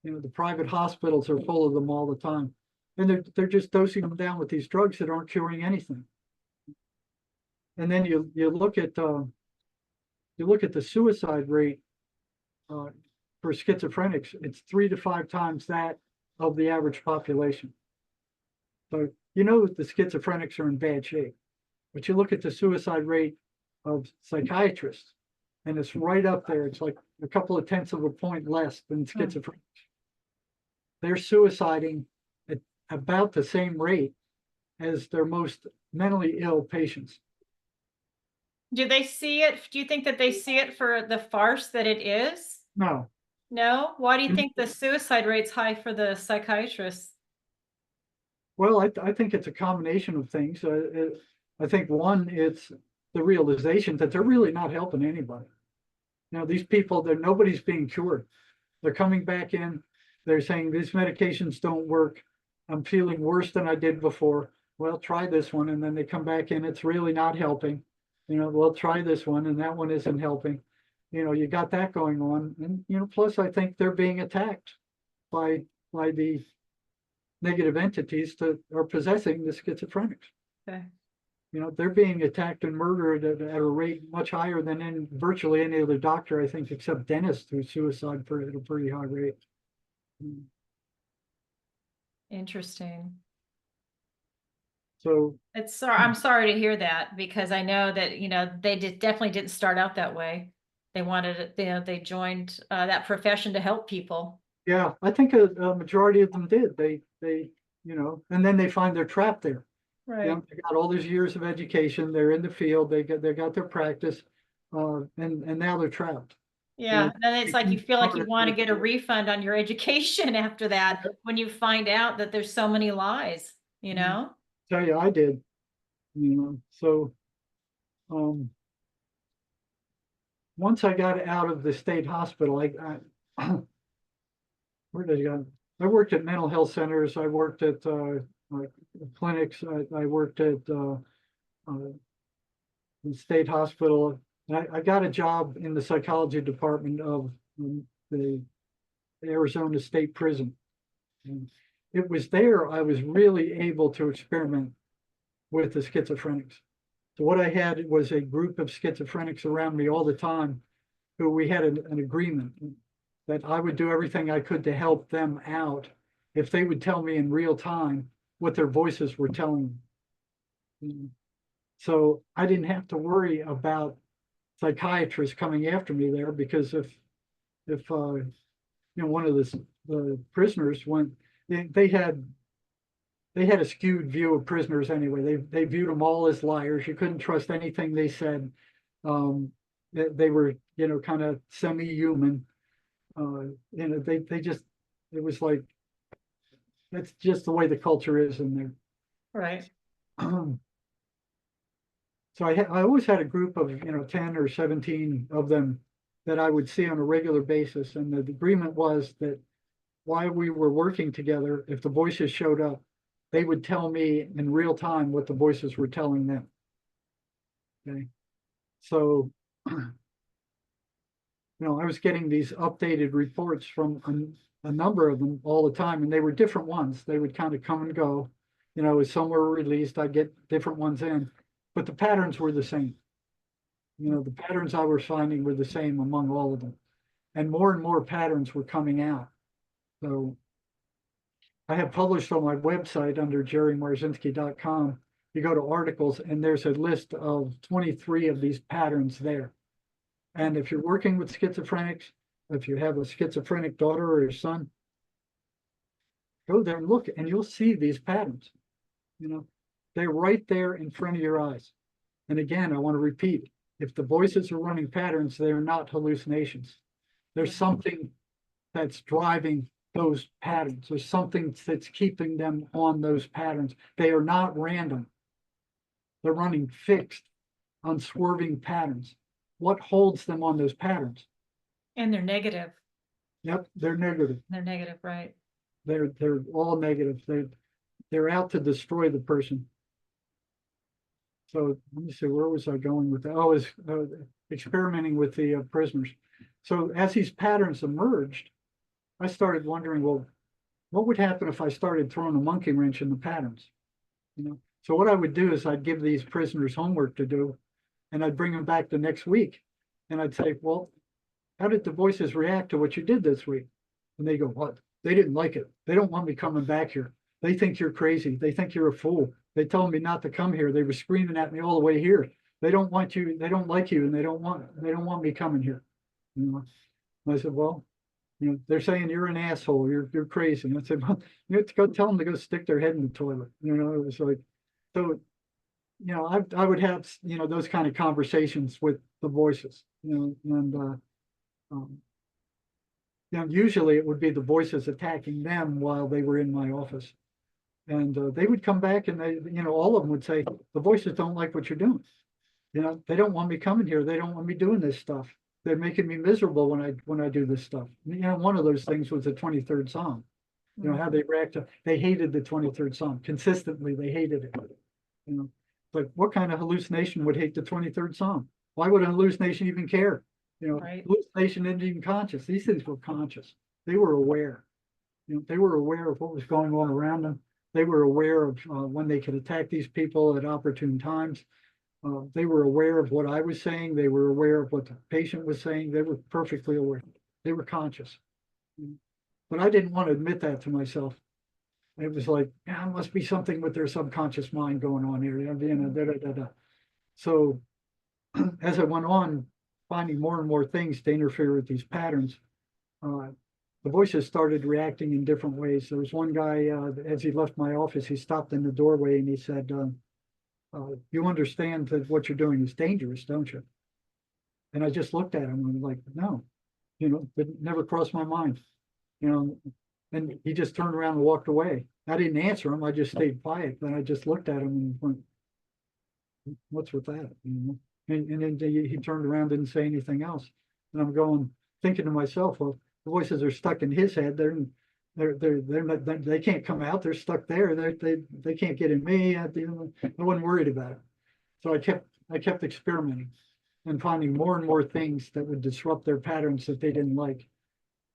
The private hospitals are full of them all the time. And they're just dosing them down with these drugs that aren't curing anything. And then you look at the suicide rate for schizophrenics. It's 3 to 5 times that of the average population. So the schizophrenics are in bad shape. But you look at the suicide rate of psychiatrists, and it's right up there. It's like a couple of tenths of a point less than schizophrenics. They're suiciding at about the same rate as their most mentally ill patients. Do they see it? Do you think that they see it for the farce that it is? No. No? Why do you think the suicide rate's high for the psychiatrists? Well, I think it's a combination of things. I think one, it's the realization that they're really not helping anybody. These people, nobody's being cured. They're coming back in. They're saying these medications don't work. I'm feeling worse than I did before. Well, try this one. And then they come back in. It's really not helping. Well, try this one, and that one isn't helping. You got that going on. And, plus I think they're being attacked by the negative entities that are possessing the schizophrenics. Okay. They're being attacked and murdered at a rate much higher than in virtually any other doctor, I think, except dentists who suicide at a pretty high rate. Interesting. So I'm sorry to hear that, because I know that, they definitely didn't start out that way. They wanted, they joined that profession to help people. Yeah, I think a majority of them did. They and then they find they're trapped there. Right. They got all these years of education, they're in the field, they got their practice, and now they're trapped. Yeah. know, Then it's they like you keep feel like you turning want to like get a refund on your education after that that. when you find out that there's so many lies, you know? Tell you, I did, so, once I got out of the state hospital, I where did I go? I worked at mental health centers. I worked at like clinics. I worked at the state hospital. And I got a job in the psychology department of the Arizona State Prison. And it was there I was really able to experiment with the schizophrenics. So what I had was a group of schizophrenics around me all the time who we had an agreement that I would do everything I could to help them out if they would tell me in real time what their voices were telling them. So I didn't have to worry about psychiatrists coming after me there, because if one of the prisoners went, they had a skewed view of prisoners anyway. They viewed them all as liars. You couldn't trust anything they said. They were kind of semi-human. They just, it was like, that's just the way the culture is in there. Right. So I always had a group of 10 or 17 of them that I would see on a regular basis, and the agreement was that while we were working together, if the voices showed up, they would tell me in real time what the voices were telling them. Okay, so I was getting these updated reports from a number of them all the time, and they were different ones. They would kind of come and go. As some were released, I'd get different ones in, but the patterns were the same. The patterns I was finding were the same among all of them, and more patterns were coming out. So I have published on my website under jerrymarzinsky.com. You go to articles, and there's a list of 23 of these patterns there. And if you're working with schizophrenics, if you have a schizophrenic daughter or son, go there and look, and you'll see these patterns. They're right there in front of your eyes. And again, I want to repeat, if the voices are running patterns, they are not hallucinations. There's something that's driving those patterns. There's something that's keeping them on those patterns. They are not random. They're running fixed, unswerving patterns. What holds them on those patterns? And they're negative. Yep, they're negative. They're negative, right? They're all negative. They're out to destroy the person. So let me see, where was I going with that? Oh, I was experimenting with the prisoners. So as these patterns emerged, I started wondering, well, what would happen if I started throwing a monkey wrench in the patterns? So what I would do is I'd give these prisoners homework to do, and I'd bring them back the next week, and I'd say, well, how did the voices react to what you did this week? And they go, what? They didn't like it. They don't want me coming back here. They think you're crazy. They think you're a fool. They told me not to come here. They were screaming at me all the way here. They don't want you. They don't like you, and they don't want me coming here. And I said, well, they're saying you're an asshole. You're crazy. And I said, well, you have to go tell them to go stick their head in the toilet. It was like, so, I would have, those kind of conversations with the voices, and usually it would be the voices attacking them while they were in my office. And they would come back, and all of them would say, the voices don't like what you're doing. They don't want me coming here. They don't want me doing this stuff. They're making me miserable when I do this stuff. One of those things was the 23rd Psalm. How they react to, they hated the 23rd Psalm. Consistently, they hated it. But what kind of hallucination would hate the 23rd Psalm? Why would a hallucination even care? Right. Hallucination isn't even conscious. These things were conscious. They were aware. They were aware of what was going on around them. They were aware of when they could attack these people at opportune times. They were aware of what I was saying. They were aware of what the patient was saying. They were perfectly aware. They were conscious. But I didn't want to admit that to myself. It was like, yeah, it must be something with their subconscious mind going on here. So as I went on, finding more and more things to interfere with these patterns, the voices started reacting in different ways. There was one guy, as he left my office, he stopped in the doorway and he said, you understand that what you're doing is dangerous, don't you? And I just looked at him and was like, no, it never crossed my mind, and he just turned around and walked away. I didn't answer him. I just stayed quiet. Then I just looked at him and went, what's with that? And then he turned around, didn't say anything else. And I'm thinking to myself, well, the voices are stuck in his head. They're not, they can't come out. They're stuck there. They can't get in me. I wasn't worried about it. So I kept experimenting and finding more and more things that would disrupt their patterns that they didn't like.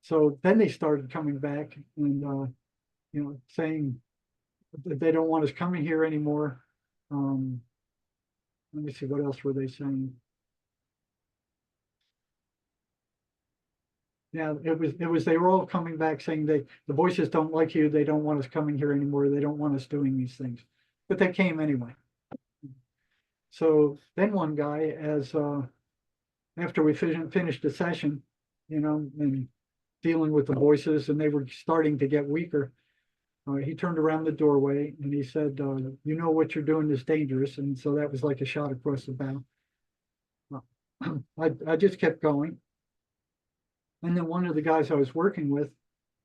So then they started coming back and saying that they don't want us coming here anymore. Let me see, what else were they saying? Yeah, it was they were all coming back saying the voices don't like you, they don't want us coming here anymore, they don't want us doing these things. But they came anyway. So then one guy, after we finished the session, and dealing with the voices, and they were starting to get weaker, he turned around the doorway and he said, what you're doing is dangerous. And so that was like a shot across the bow. I just kept going. And then one of the guys I was working with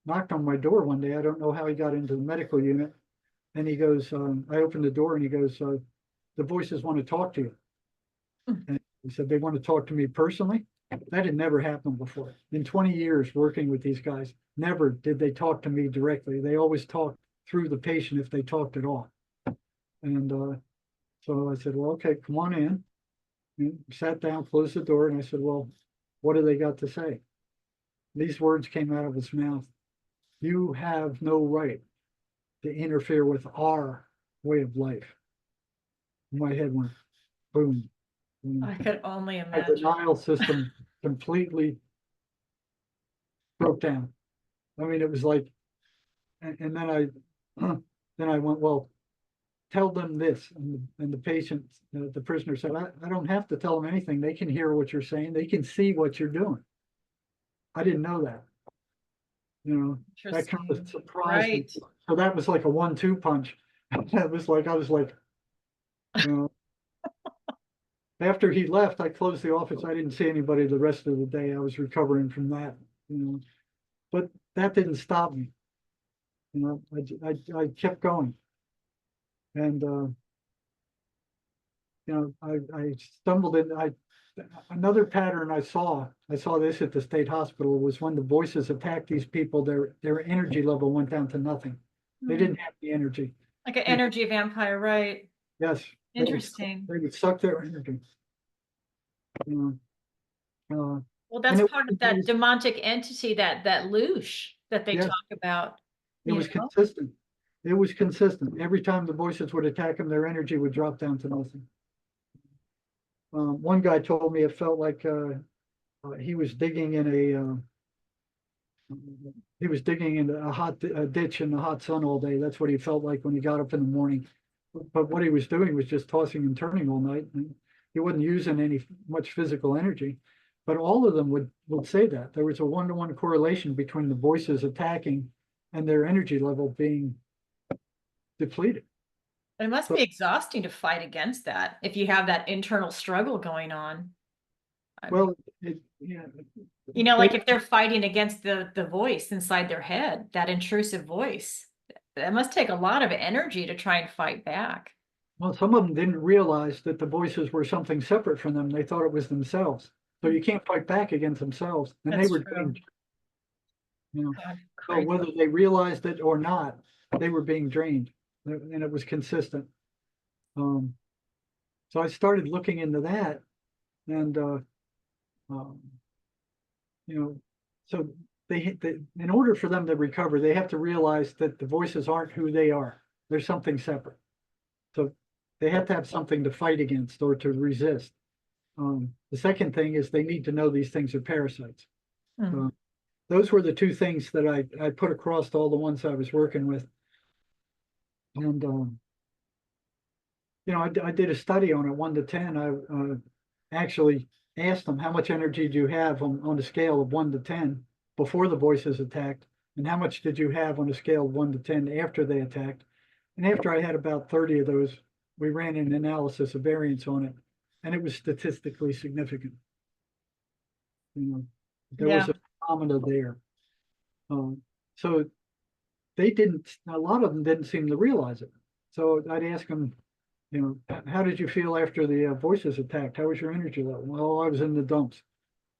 knocked on my door one day. I don't know how he got into the medical unit. And he goes, I opened the door and he goes, the voices want to talk to you. And he said, they want to talk to me personally. That had never happened before. In 20 years working with these guys, never did they talk to me directly. They always talked through the patient if they talked at all. And so I said, well, okay, come on in. And sat down, closed the door, and I said, well, what do they got to say? These words came out of his mouth. You have no right to interfere with our way of life. My head went boom. I could only My imagine. denial system completely broke down. I mean, it was like, and then I went, well, tell them this. And the patient, the prisoner said, I don't have to tell them anything. They can hear what you're saying. They can see what you're doing. I didn't know that. That kind of surprised me. Right. So that was like a 1-2 punch. I was like, after he left, I closed the office. I didn't see anybody the rest of the day. I was recovering from that, but that didn't stop me. I kept going. And, I stumbled in, another pattern I saw this at the state hospital was when the voices attacked these people, their energy level went down to nothing. They didn't have the energy. Like an energy vampire, right? Yes. Interesting. They would suck their energy. Well, that's part of that demonic entity, that loosh that they talk about. It was consistent. It was consistent. Every time the voices would attack them, their energy would drop down to nothing. One guy told me it felt like he was digging in a hot ditch in the hot sun all day. That's what he felt like when he got up in the morning. But what he was doing was just tossing and turning all night. And he wasn't using much physical energy. But all of them would say that. There was a 1-to-1 correlation between the voices attacking and their energy level being depleted. It must be exhausting to fight against that if you have that internal struggle going on. Well, like if they're fighting against the voice inside their head, that intrusive voice, that must take a lot of energy to try and fight back. Well, some of them didn't realize that the voices were something separate from them. They thought it was themselves. So you can't fight back against themselves. And That's they were true. drained. So whether they realized it or not, they were being drained. And it was consistent. So I started looking into that, and so they in order for them to recover, they have to realize that the voices aren't who they are. They're something separate. So they have to have something to fight against or to resist. The second thing is they need to know these things are parasites. Those were the two things that I put across to all the ones I was working with. And, I did a study on it, 1 to 10. I actually asked them, how much energy do you have on a scale of 1 to 10, before the voices attacked, and how much did you have on a scale of 1 to 10 after they attacked. And after I had about 30 of those, we ran an analysis of variance on it, and it was statistically significant. There was a phenomena there. So a lot of them didn't seem to realize it. So I'd ask them, how did you feel after the voices attacked? How was your energy level? Well, I was in the dumps.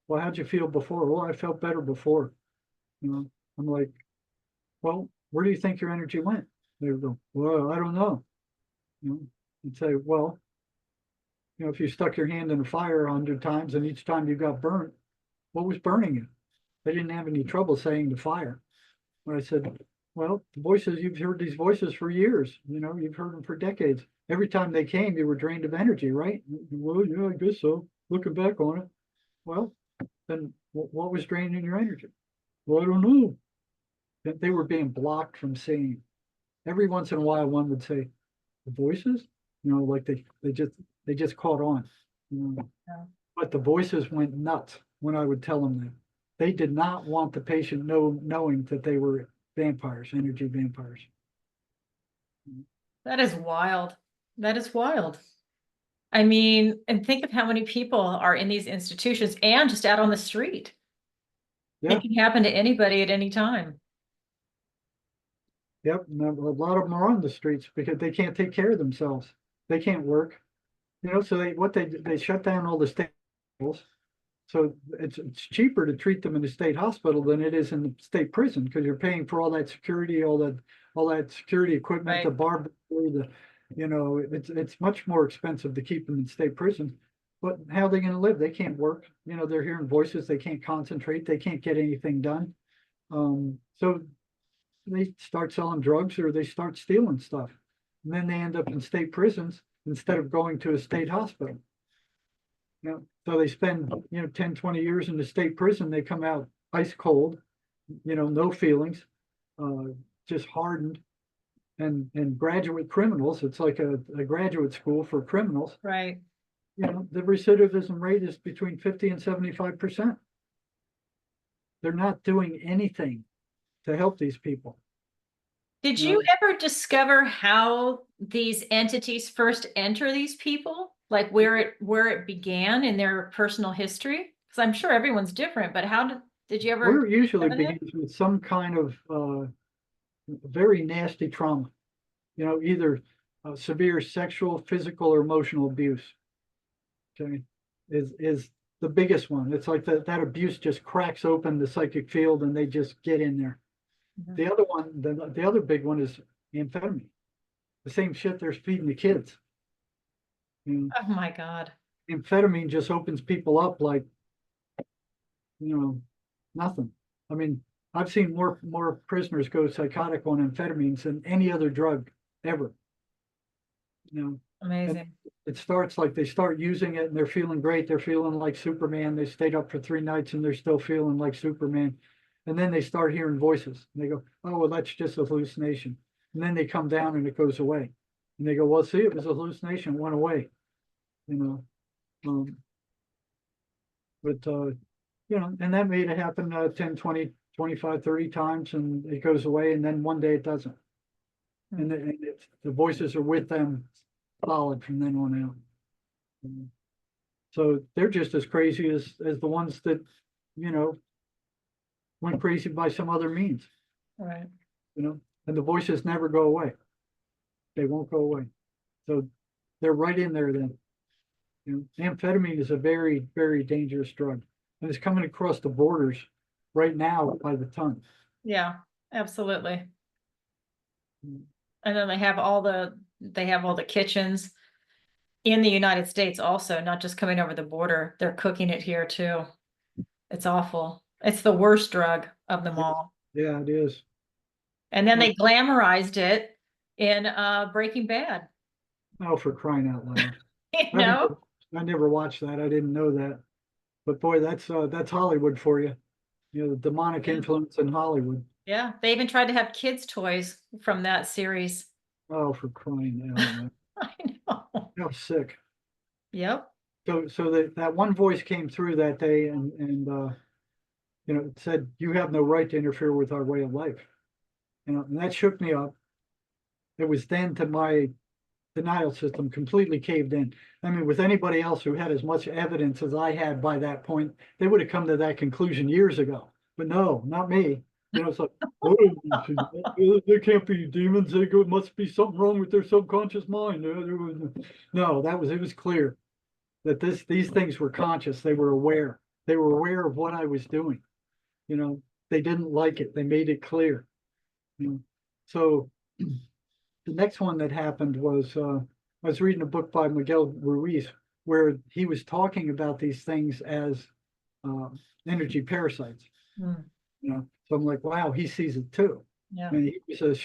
Well, how'd you feel before? Well, I felt better before. I'm like, well, where do you think your energy went? They would go, well, I don't know. I'd say, well, if you stuck your hand in a fire 100 times and each time you got burnt, what was burning you? They didn't have any trouble saying the fire. But I said, well, the voices, you've heard these voices for years. You've heard them for decades. Every time they came, you were drained of energy, right? Well, yeah, I guess so. Looking back on it. Well, then what was draining your energy? Well, I don't know. They were being blocked from seeing. Every once in a while, one would say, the voices, like they just caught on. Yeah. But the voices went nuts when I would tell them that. They did not want the patient knowing that they were vampires, energy vampires. That is wild. That is wild. I mean, and think of how many people are in these institutions and just out on the street. Yeah. It can happen to anybody at any time. Yep. And a lot of them are on the streets because they can't take care of themselves. They can't work. So they shut down all the state hospitals. So it's cheaper to treat them in the state hospital than it is in the state prison because you're paying for all that security, all that security equipment, Right. the barber, it's much more expensive to keep them in state prison. But how are they going to live? They can't work. They're hearing voices. They can't concentrate. They can't get anything done. So they start selling drugs or they start stealing stuff. And then they end up in state prisons instead of going to a state hospital. So they spend, 10, 20 years in the state prison. They come out ice cold, no feelings, just hardened. And graduate criminals, it's like a graduate school for criminals. Right. The recidivism rate is between 50 and 75%. They're not doing anything to help these people. Did you ever discover how these entities first enter these people? Like where it began in their personal history? Because I'm sure everyone's different, but how did you ever? We're usually begins with some kind of very nasty trauma. Either severe sexual, physical, or emotional abuse. Okay, is the biggest one. It's like that abuse just cracks open the psychic field and they just get in there. Mhm. The other one, the other big one is amphetamine. The same shit they're feeding the kids. Oh my God. Amphetamine just opens people up like, nothing. I mean, I've seen more prisoners go psychotic on amphetamines than any other drug ever. Amazing. It starts like they start using it and they're feeling great. They're feeling like Superman. They stayed up for 3 nights and they're still feeling like Superman. And then they start hearing voices. And they go, oh, well, that's just a hallucination. And then they come down and it goes away. And they go, well, see, it was a hallucination. It went away. And that may have happened 10, 20, 25, 30 times and it goes away. And then one day it doesn't. And the voices are with them solid from then on out. So they're just as crazy as the ones that, went crazy by some other means. Right. And the voices never go away. They won't go away. So they're right in there then. Amphetamine is a very, very dangerous drug. And it's coming across the borders right now by the ton. Yeah, absolutely. And then they have all the kitchens in the United States also, not just coming over the border. They're cooking it here too. It's awful. It's the worst drug of them all. Yeah, it is. And then they glamorized it in Breaking Bad. Oh, for crying out loud. I never watched that. I didn't know that. But boy, that's Hollywood for you. The demonic influence in Hollywood. Yeah, they even tried to have kids' toys from that series. Oh, for crying out loud. I know. How sick. Yep. So that one voice came through that day and You know, it said, you have no right to interfere with our way of life. You know, and that shook me up. It was then to my denial system completely caved in. I mean, with anybody else who had as much evidence as I had by that point, they would have come to that conclusion years ago. But no, not me. You know, it's like, oh, there can't be demons. There must be something wrong with their subconscious mind. No, it was clear that these things were conscious. They were aware. They were aware of what I was doing. You know, they didn't like it. They made it clear. You know? So the next one that happened was I was reading a book by Miguel Ruiz where he was talking about these things as uh, energy parasites. Mm, You know, so I'm like, wow, he sees it too. yeah. And he was a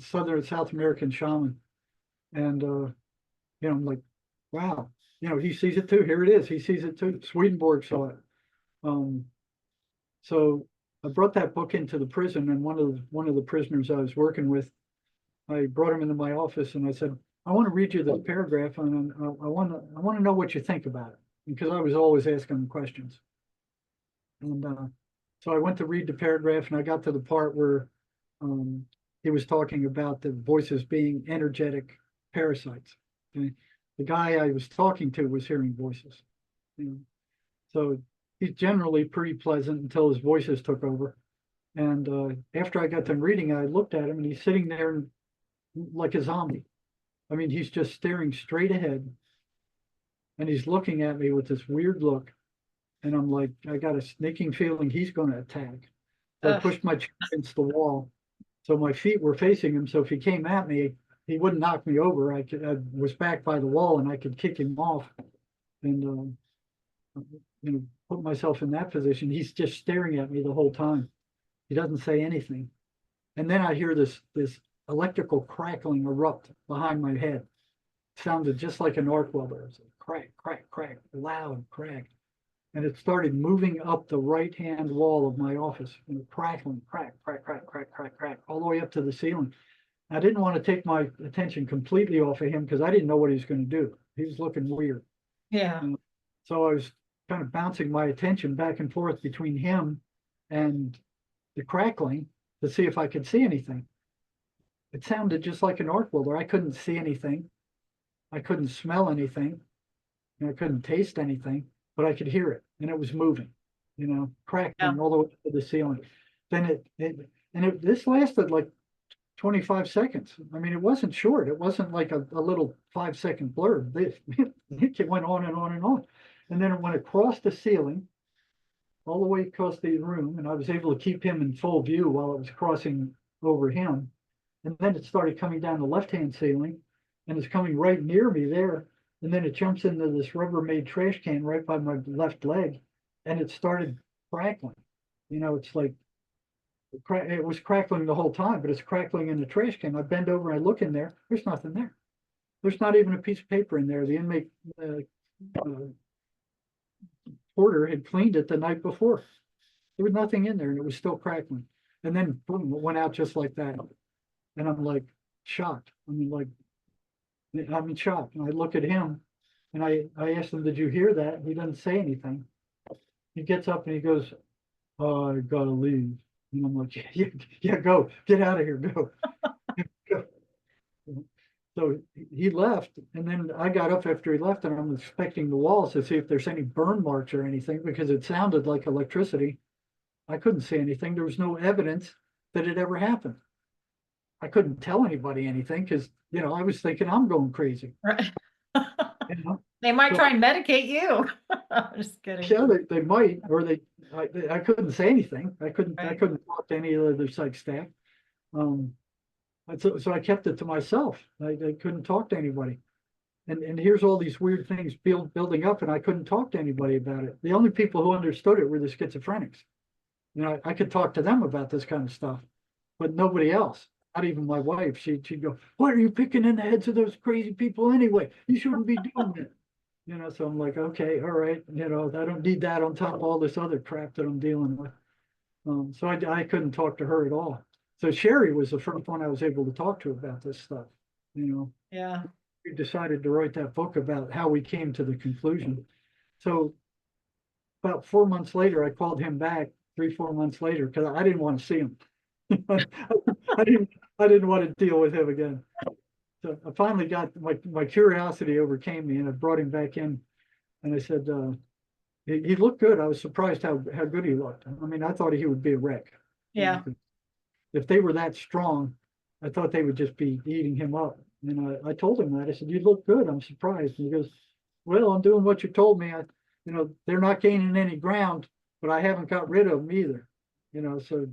Southern South American shaman, and you know, I'm like, wow, you know, he sees it too. Here it is. He sees it too. Swedenborg saw it. Um, so I brought that book into the prison, and one of the prisoners I was working with, I brought him into my office and I said, I want to read you this paragraph, and I want to know what you think about it, because I was always asking him questions. And so I went to read the paragraph, and I got to the part where he was talking about the voices being energetic parasites. Okay? The guy I was talking to was hearing voices. You know? So he's generally pretty pleasant until his voices took over. And after I got done reading, I looked at him, and he's sitting there like a zombie. I mean, he's just staring straight ahead, and he's looking at me with this weird look. And I'm like, I got a sneaking feeling he's going to attack. So I pushed my chair against the wall. So my feet were facing him. So if he came at me, he wouldn't knock me over. I was back by the wall, and I could kick him off and, you know, put myself in that position. He's just staring at me the whole time. He doesn't say anything. And then I hear this electrical crackling erupt behind my head. It sounded just like an arc welder. It was a crack, crack, crack, loud crack. And it started moving up the right-hand wall of my office, and crackling, crack, crack, crack, crack, crack, crack, all the way up to the ceiling. I didn't want to take my attention completely off of him because I didn't know what he was going to do. He was looking weird. Yeah. So I was kind of bouncing my attention back and forth between him and the crackling to see if I could see anything. It sounded just like an arc welder. I couldn't see anything. I couldn't smell anything. And I couldn't taste anything, but I could hear it, and it was moving, you know, crackling all the way to the ceiling. Then this lasted like 25 seconds. I mean, it wasn't short. It wasn't like a little 5-second blur. It went on and on and on. And then it went across the ceiling, all the way across the room, and I was able to keep him in full view while it was crossing over him. And then it started coming down the left-hand ceiling, and it's coming right near me there. And then it jumps into this Rubbermaid trash can right by my left leg, and it started crackling. You know, it's like it was crackling the whole time, but it's crackling in the trash can. I bend over and I look in there. There's nothing there. There's not even a piece of paper in there. The inmate porter had cleaned it the night before. There was nothing in there, and it was still crackling. And then boom, it went out just like that. And I'm like shocked. I mean, like, I'm in shock. And I look at him, and I asked him, did you hear that? He doesn't say anything. He gets up and he goes, oh, I gotta leave. And I'm like, yeah, go, get out of here, go. So he left, and then I got up after he left, and I'm inspecting the walls to see if there's any burn marks or anything, because it sounded like electricity. I couldn't see anything. There was no evidence that it ever happened. I couldn't tell anybody anything because, you know, I was thinking I'm going crazy. Right. You know? They might So, try and medicate you. I'm just kidding. yeah, they might, or I couldn't say anything. I couldn't Right. talk to any of the psych staff. So I kept it to myself. I couldn't talk to anybody. And here's all these weird things building up, and I couldn't talk to anybody about it. The only people who understood it were the schizophrenics. You know, I could talk to them about this kind of stuff, but nobody else. Not even my wife. She'd go, "What are you picking in the heads of those crazy people anyway? You shouldn't be doing that." You know, so I'm like, okay, all right. You know, I don't need that on top of all this other crap that I'm dealing with. So I couldn't talk to her at all. So Sherry was the first one I was able to talk to about this stuff. You know, Yeah. we decided to write that book about how we came to the conclusion. So about 4 months later, I called him back 3, 4 months later because I didn't want to see him. I didn't want to deal with him again. So I finally got my curiosity overcame me, and I brought him back in, and I said, he looked good. I was surprised how good he looked. I mean, I thought he would be a wreck. Yeah. If they were that strong, I thought they would just be eating him up. And I told him that. I said, "You look good. I'm surprised." And he goes, "Well, I'm doing what you told me. They're not gaining any ground, but I haven't got rid of them either." So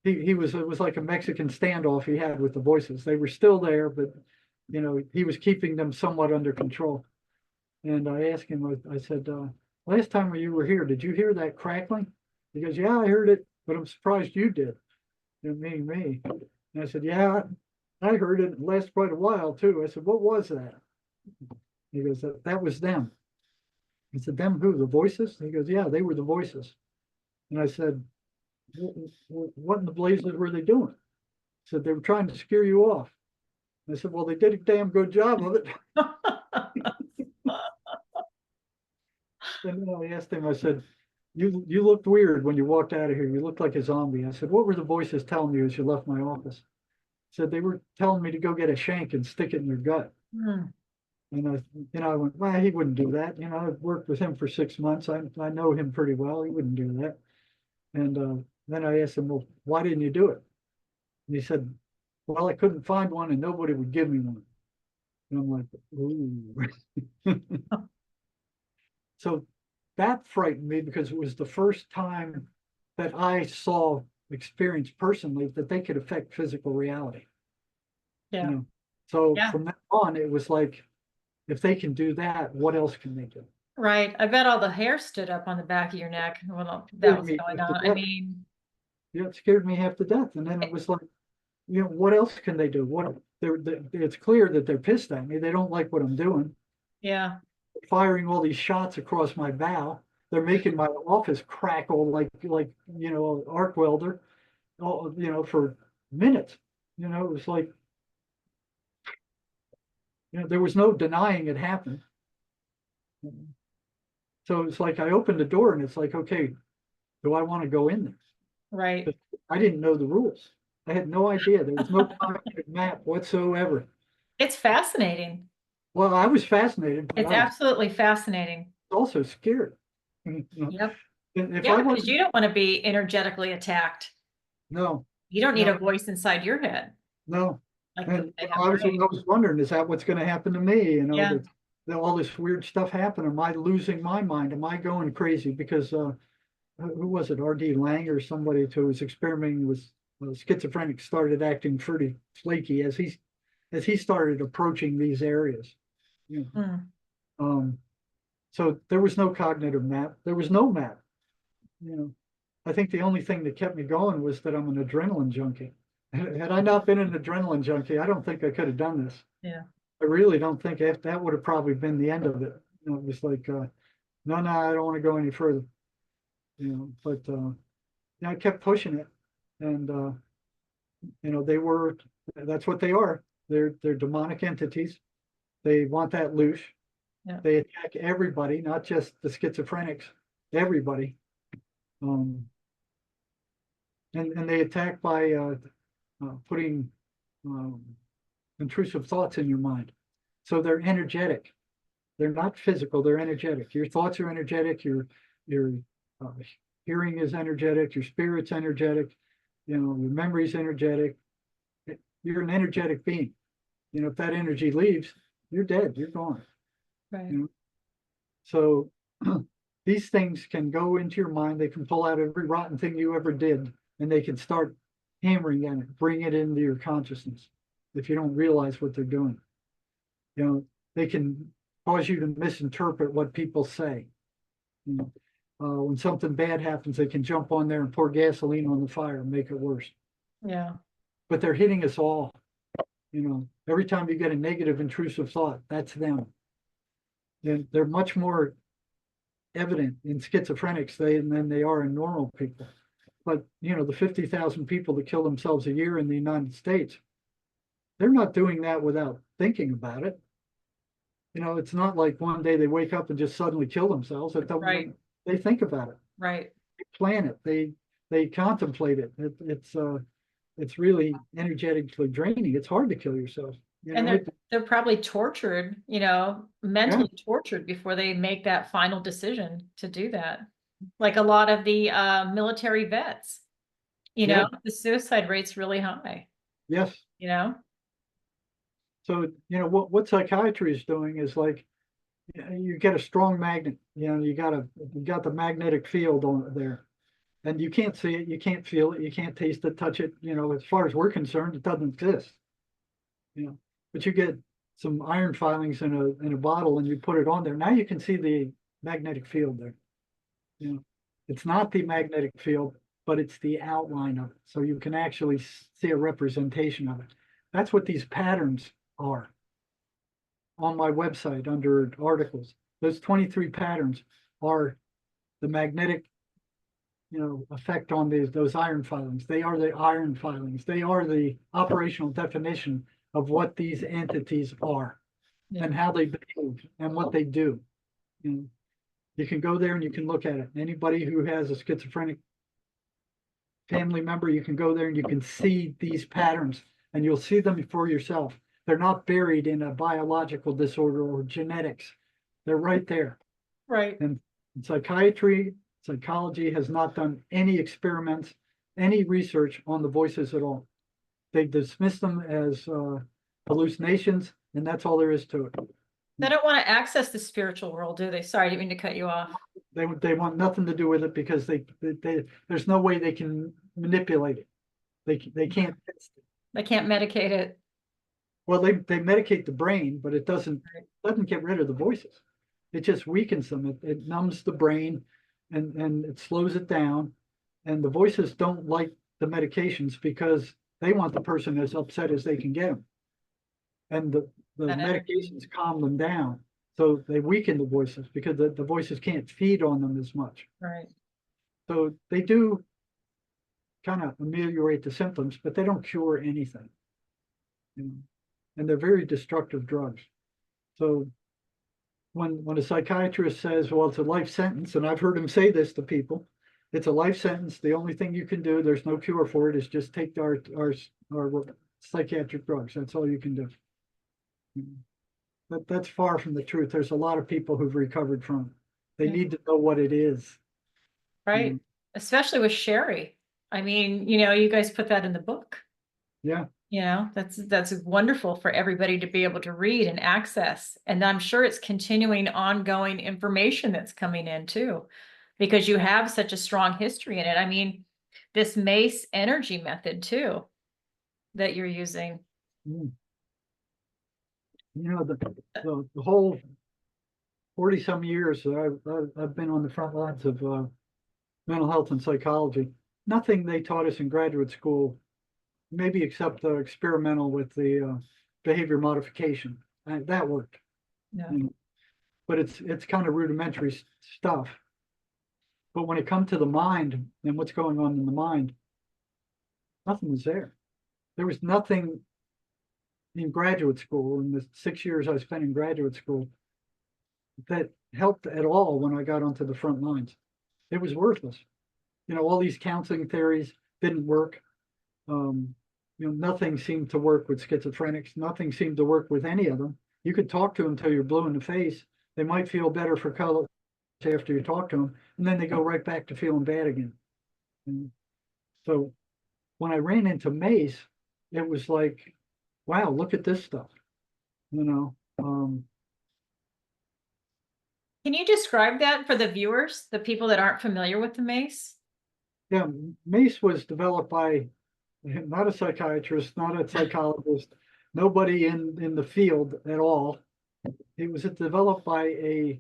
it was like a Mexican standoff he had with the voices. They were still there, but he was keeping them somewhat under control. And I asked him, I said, "Last time you were here, did you hear that crackling?" He goes, "Yeah, I heard it, but I'm surprised you did." Meaning me. And I said, "Yeah, I heard it. It lasted quite a while too." I said, "What was that?" He goes, that was them." I said, "Them who? The voices?" He goes, "Yeah, they were the voices." And I said, "What in the blazes were they doing?" He said, "They were trying to scare you off." And I said, "Well, they did a damn good job of it." And then I asked him, I said, you looked weird when you walked out of here. You looked like a zombie." I said, "What were the voices telling you as you left my office?" He said, "They were telling me to go get a shank and stick it in your gut." Hmm. And I went, "Well, he wouldn't do that. I've worked with him for 6 months. I know him pretty well. He wouldn't do that." And then I asked him, "Well, why didn't you do it?" And he said, "Well, I couldn't find one and nobody would give me one." And I'm like, ooh. So that frightened me because it was the first time that I saw, experienced personally, that they could affect physical reality. Yeah. So Yeah. from that on, it was like, if they can do that, what else can they do? Right. I bet all the hair stood up on the back of your neck when that was going on. I mean, Yeah, it scared me half to death. And then it was like, what else can they do? It's clear that they're pissed at me. They don't like what I'm doing. yeah. Firing all these shots across my bow. They're making my office crackle like arc welder, for minutes. It was like, there was no denying it happened. So it's like I opened the door and it's like, okay, do I want to go in there? Right. I didn't know the rules. I had no idea. There was no cognitive map whatsoever. It's fascinating. Well, I was fascinated, but It's I was absolutely fascinating. also scared. Yep. If I Yeah, because wasn't, you don't want to be energetically attacked. no, You don't need no, a voice inside your head no. like And they I have was brains. wondering, is that what's going to happen to me? Yeah. All this weird stuff happen. Am I losing my mind? Am I going crazy? Because who was it? R.D. Lang or somebody who was experimenting with schizophrenic started acting pretty flaky as he started approaching these areas. You know. Hmm. So there was no cognitive map. There was no map. I think the only thing that kept me going was that I'm an adrenaline junkie. Had I not been an adrenaline junkie, I don't think I could have done this. Yeah. I really don't think that would have probably been the end of it. It was like, no, I don't want to go any further. But I kept pushing it, and that's what they are. They're demonic entities. They want that loose. Yeah. They attack everybody, not just the schizophrenics, everybody. And they attack by putting um, intrusive thoughts in your mind. So they're energetic. They're not physical. They're energetic. Your thoughts are energetic. Your uh, hearing is energetic. Your spirit's energetic. Your memory's energetic. You're an energetic being. If that energy leaves, you're dead. You're gone. Right. So these things can go into your mind. They can pull out every rotten thing you ever did, and they can start hammering at it, bring it into your consciousness if you don't realize what they're doing. They can cause you to misinterpret what people say. When something bad happens, they can jump on there and pour gasoline on the fire and make it worse. Yeah. But they're hitting us all. Every time you get a negative intrusive thought, that's them. And they're much more evident in schizophrenics than they are in normal people. But the 50,000 people that kill themselves a year in the United States, they're not doing that without thinking about it. It's not like one day they wake up and just suddenly kill themselves. Right. They think about it, Right. they plan it, they contemplate it. It's really energetically draining. It's hard to kill yourself. And they're probably tortured, mentally tortured before they make that final decision to do that. Like a lot of the military vets, Yeah. the suicide rate's really high, Yes. So, what psychiatry is doing is like, you get a strong magnet, you got the magnetic field on there, and you can't see it, you can't feel it, you can't taste it, touch it, as far as we're concerned, it doesn't exist. But you get some iron filings in a bottle and you put it on there. Now you can see the magnetic field there. It's not the magnetic field, but it's the outline of it. So you can actually see a representation of it. That's what these patterns are on my website under articles. Those 23 patterns are the magnetic, effect on those iron filings. They are the iron filings. They are the operational definition of what these entities are and how they behave and what they do. You can go there and you can look at it. Anybody who has a schizophrenic family member, you can go there and you can see these patterns and you'll see them for yourself. They're not buried in a biological disorder or genetics. They're right there. Right. And psychiatry, psychology has not done any experiments, any research on the voices at all. They dismiss them as hallucinations, and that's all there is to it. They don't want to access the spiritual world, do they? Sorry, I didn't mean to cut you off. They want nothing to do with it because there's no way they can manipulate it. They can't. They can't medicate it. Well, they medicate the brain, but it doesn't get rid of the voices. It just weakens them. It numbs the brain, and it slows it down. And the voices don't like the medications because they want the person as upset as they can get them. And the medications calm them down. So they weaken the voices because the voices can't feed on them as much. Right. So they do kind of ameliorate the symptoms, but they don't cure anything. And they're very destructive drugs. So when a psychiatrist says, well, it's a life sentence, and I've heard him say this to people, it's a life sentence. The only thing you can do, there's no cure for it, is just take our psychiatric drugs. That's all you can do. But that's far from the truth. There's a lot of people who've recovered from it. They need to know what it is. Right. Especially with Sherry. I mean, you guys put that in the book. Yeah. That's wonderful for everybody to be able to read and access. And I'm sure it's continuing ongoing information that's coming in too, because you have such a strong history in it. I mean, this Mace energy method too, that you're using. The whole 40 some years that I've been on the front lines of mental health and psychology, nothing they taught us in graduate school, maybe except the experimental with the behavior modification. That worked. Yeah. But it's kind of rudimentary stuff. But when it comes to the mind and what's going on in the mind, nothing was there. There was nothing in graduate school, in the 6 years I spent in graduate school, that helped at all when I got onto the front lines. It was worthless. All these counseling theories didn't work. Nothing seemed to work with schizophrenics. Nothing seemed to work with any of them. You could talk to them until you're blue in the face. They might feel better for color after you talk to them, and then they go right back to feeling bad again. And so when I ran into Mace, it was like, wow, look at this stuff. Can you describe that for the viewers, the people that aren't familiar with the Mace? Yeah, Mace was developed by not a psychiatrist, not a psychologist, nobody in the field at all. It was developed by a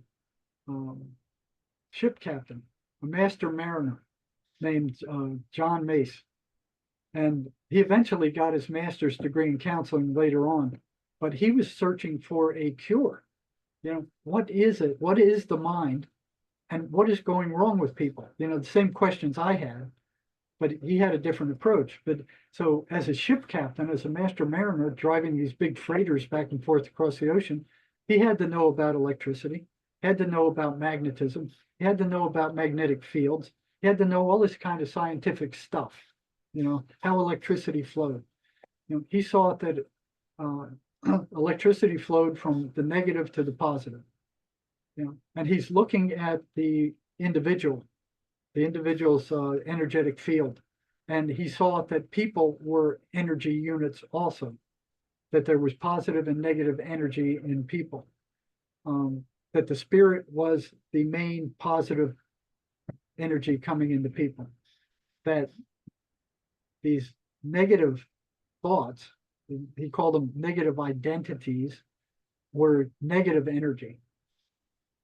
ship captain, a master mariner named John Mace. And he eventually got his master's degree in counseling later on, but he was searching for a cure. What is it? What is the mind? And what is going wrong with people? The same questions I had, but he had a different approach. But so as a ship captain, as a master mariner driving these big freighters back and forth across the ocean, he had to know about electricity, had to know about magnetism. He had to know about magnetic fields. He had to know all this kind of scientific stuff, how electricity flowed. He saw that electricity flowed from the negative to the positive. And he's looking at the individual's energetic field. And he saw that people were energy units also, that there was positive and negative energy in people, that the spirit was the main positive energy coming into people, that these negative thoughts, he called them negative identities, were negative energy.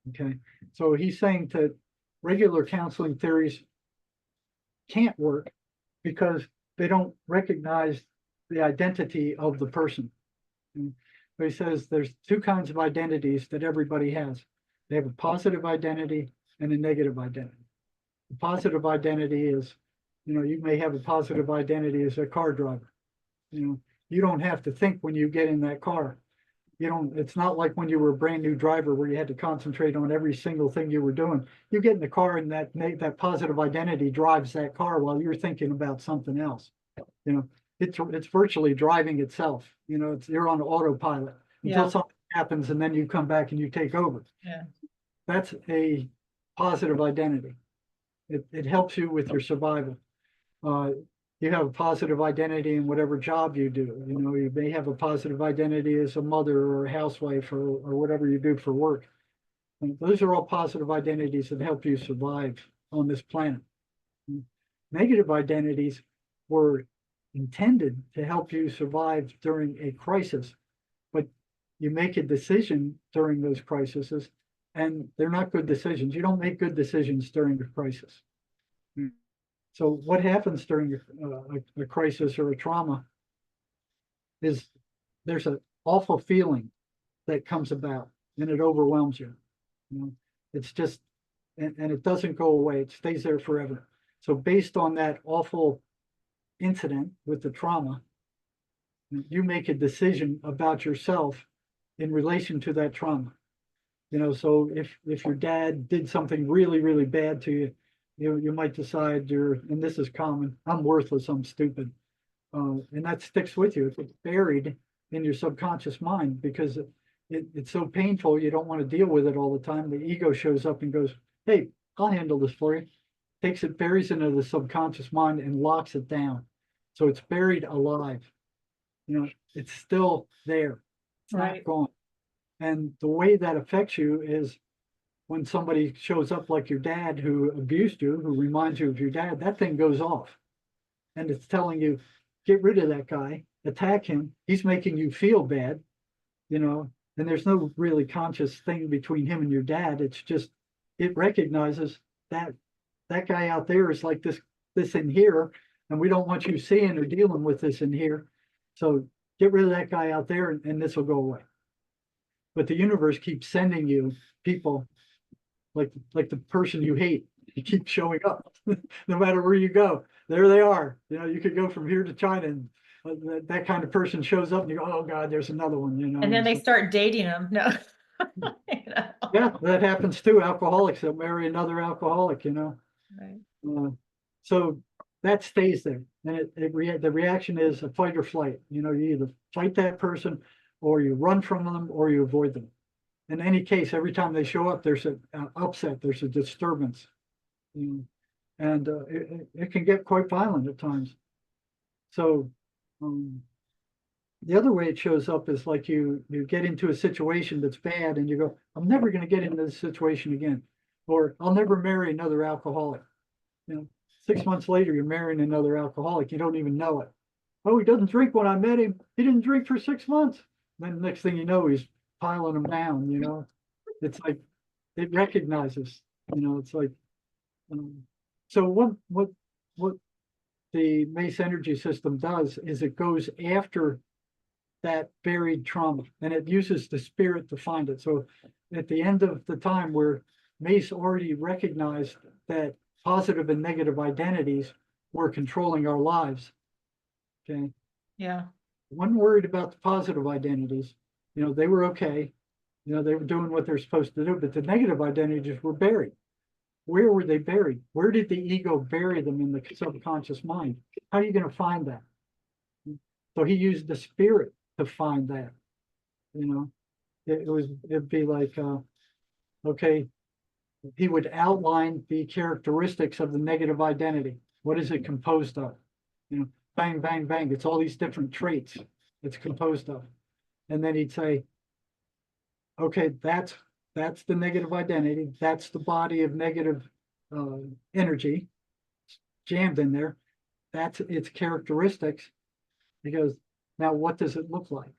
Okay, so he's saying that regular counseling theories can't work because they don't recognize the identity of the person. But he says there's two kinds of identities that everybody has. They have a positive identity and a negative identity. The positive identity is, you may have a positive identity as a car driver. You don't have to think when you get in that car. It's not like when you were a brand new driver where you had to concentrate on every single thing you were doing. You get in the car and that positive identity drives that car while you're thinking about something else. It's virtually driving itself. You're on autopilot until something happens and then you come back and you take over. Yeah. That's a positive identity. It helps you with your survival. You have a positive identity in whatever job you do. You may have a positive identity as a mother or a housewife or whatever you do for work. And those are all positive identities that help you survive on this planet. Negative identities were intended to help you survive during a crisis, but you make a decision during those crises, and they're not good decisions. You don't make good decisions during a crisis. So what happens during a crisis or a trauma is there's an awful feeling that comes about and it overwhelms you. It's just, and it doesn't go away. It stays there forever. So based on that awful incident with the trauma, you make a decision about yourself in relation to that trauma. So if your dad did something really, really bad to you, you might decide and this is common, I'm worthless, I'm stupid. And that sticks with you. It's buried in your subconscious mind because it's so painful, you don't want to deal with it all the time. The ego shows up and goes, hey, I'll handle this for you. Buries into the subconscious mind and locks it down. So it's buried alive. It's still there. It's not gone. And the way that affects you is when somebody shows up like your dad who abused you, who reminds you of your dad, that thing goes off. And it's telling you, get rid of that guy, attack him. He's making you feel bad, and there's no really conscious thing between him and your dad. It's just, it recognizes that guy out there is like this in here, and we don't want you seeing or dealing with this in here. So get rid of that guy out there and this will go away. But the universe keeps sending you people like the person you hate. He keeps showing up no matter where you go. There they are. You could go from here to China and that kind of person shows up and you go, oh God, there's another one, And then they start dating them. No. Yeah, that happens too. Alcoholics that marry another alcoholic, Right. So that stays there. And the reaction is a fight or flight. You either fight that person or you run from them or you avoid them. In any case, every time they show up, there's an upset, there's a disturbance. And it can get quite violent at times. So the other way it shows up is like you get into a situation that's bad and you go, I'm never going to get into this situation again. Or I'll never marry another alcoholic. 6 months later, you're marrying another alcoholic. You don't even know it. Oh, he doesn't drink when I met him. He didn't drink for 6 months. Then the next thing you know, he's piling them down, It's like, it recognizes, it's like, so what the Mace energy system does is it goes after that buried trauma and it uses the spirit to find it. So at the end of the time where Mace already recognized that positive and negative identities were controlling our lives. Okay. Yeah. Wasn't worried about the positive identities. They were okay. You know, they were doing what they're supposed to do, but the negative identities were buried. Where were they buried? Where did the ego bury them in the subconscious mind? How are you going to find that? So he used the spirit to find that. You know, it'd be like, okay, he would outline the characteristics of the negative identity. What is it composed of? You know, bang, bang, bang. It's all these different traits it's composed of. And then he'd say, okay, that's the negative identity. That's the body of negative energy jammed in there. That's its characteristics. He goes, now what does it look like?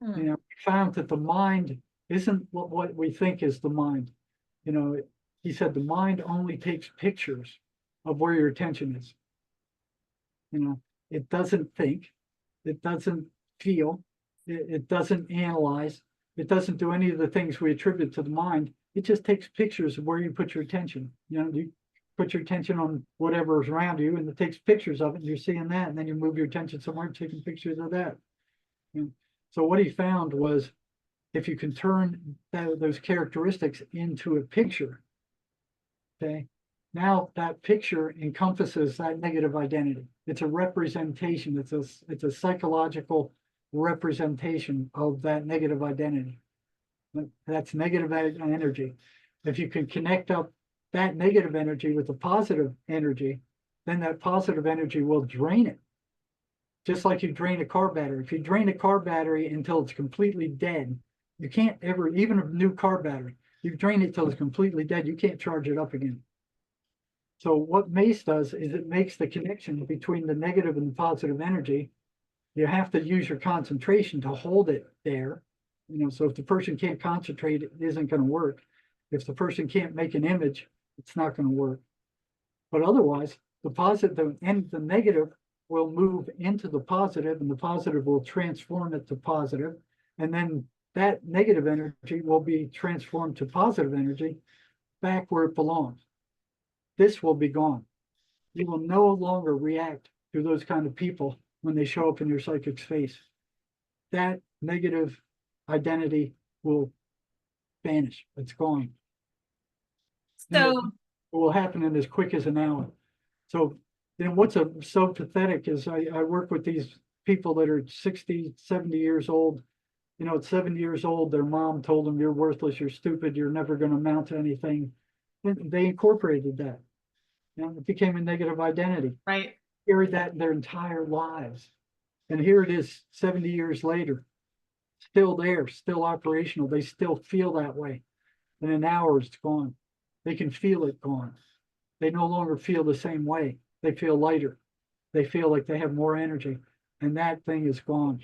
You know, we found that the mind isn't what we think is the mind. You know, he said the mind only takes pictures of where your attention is. You know, it doesn't think, it doesn't feel, it doesn't analyze, it doesn't do any of the things we attribute to the mind. It just takes pictures of where you put your attention. You know, you put your attention on whatever is around you, and it takes pictures of it, and you're seeing that, and then you move your attention somewhere and taking pictures of that. You know? So what he found was, if you can turn those characteristics into a picture, okay, now that picture encompasses that negative identity. It's a representation. It's a psychological representation of that negative identity. That's negative energy. If you can connect up that negative energy with the positive energy, then that positive energy will drain it. Just like you drain a car battery. If you drain a car battery until it's completely dead, you can't ever, even a new car battery, you drain it till it's completely dead, you can't charge it up again. So what Mace does is it makes the connection between the negative and the positive energy. You have to use your concentration to hold it there. You know, so if the person can't concentrate, it isn't going to work. If the person can't make an image, it's not going to work. But otherwise, the positive and the negative will move into the positive, and the positive will transform it to positive. And then that negative energy will be transformed to positive energy back where it belongs. This will be gone. You will no longer react to those kind of people when they show up in your psychic's face. That negative identity will vanish. It's gone. So it will happen in as quick as an hour. So, you know, what's so pathetic is I work with these people that are 60, 70 years old. You know, at 70 years old, their mom told them, you're worthless, you're stupid, you're never going to amount to anything. And they incorporated that. You know, it became a negative identity. right. Carried that their entire lives. And here it is 70 years later, still there, still operational. They still feel that way. In an hour, it's gone. They can feel it gone. They no longer feel the same way. They feel lighter. They feel like they have more energy. And that thing is gone.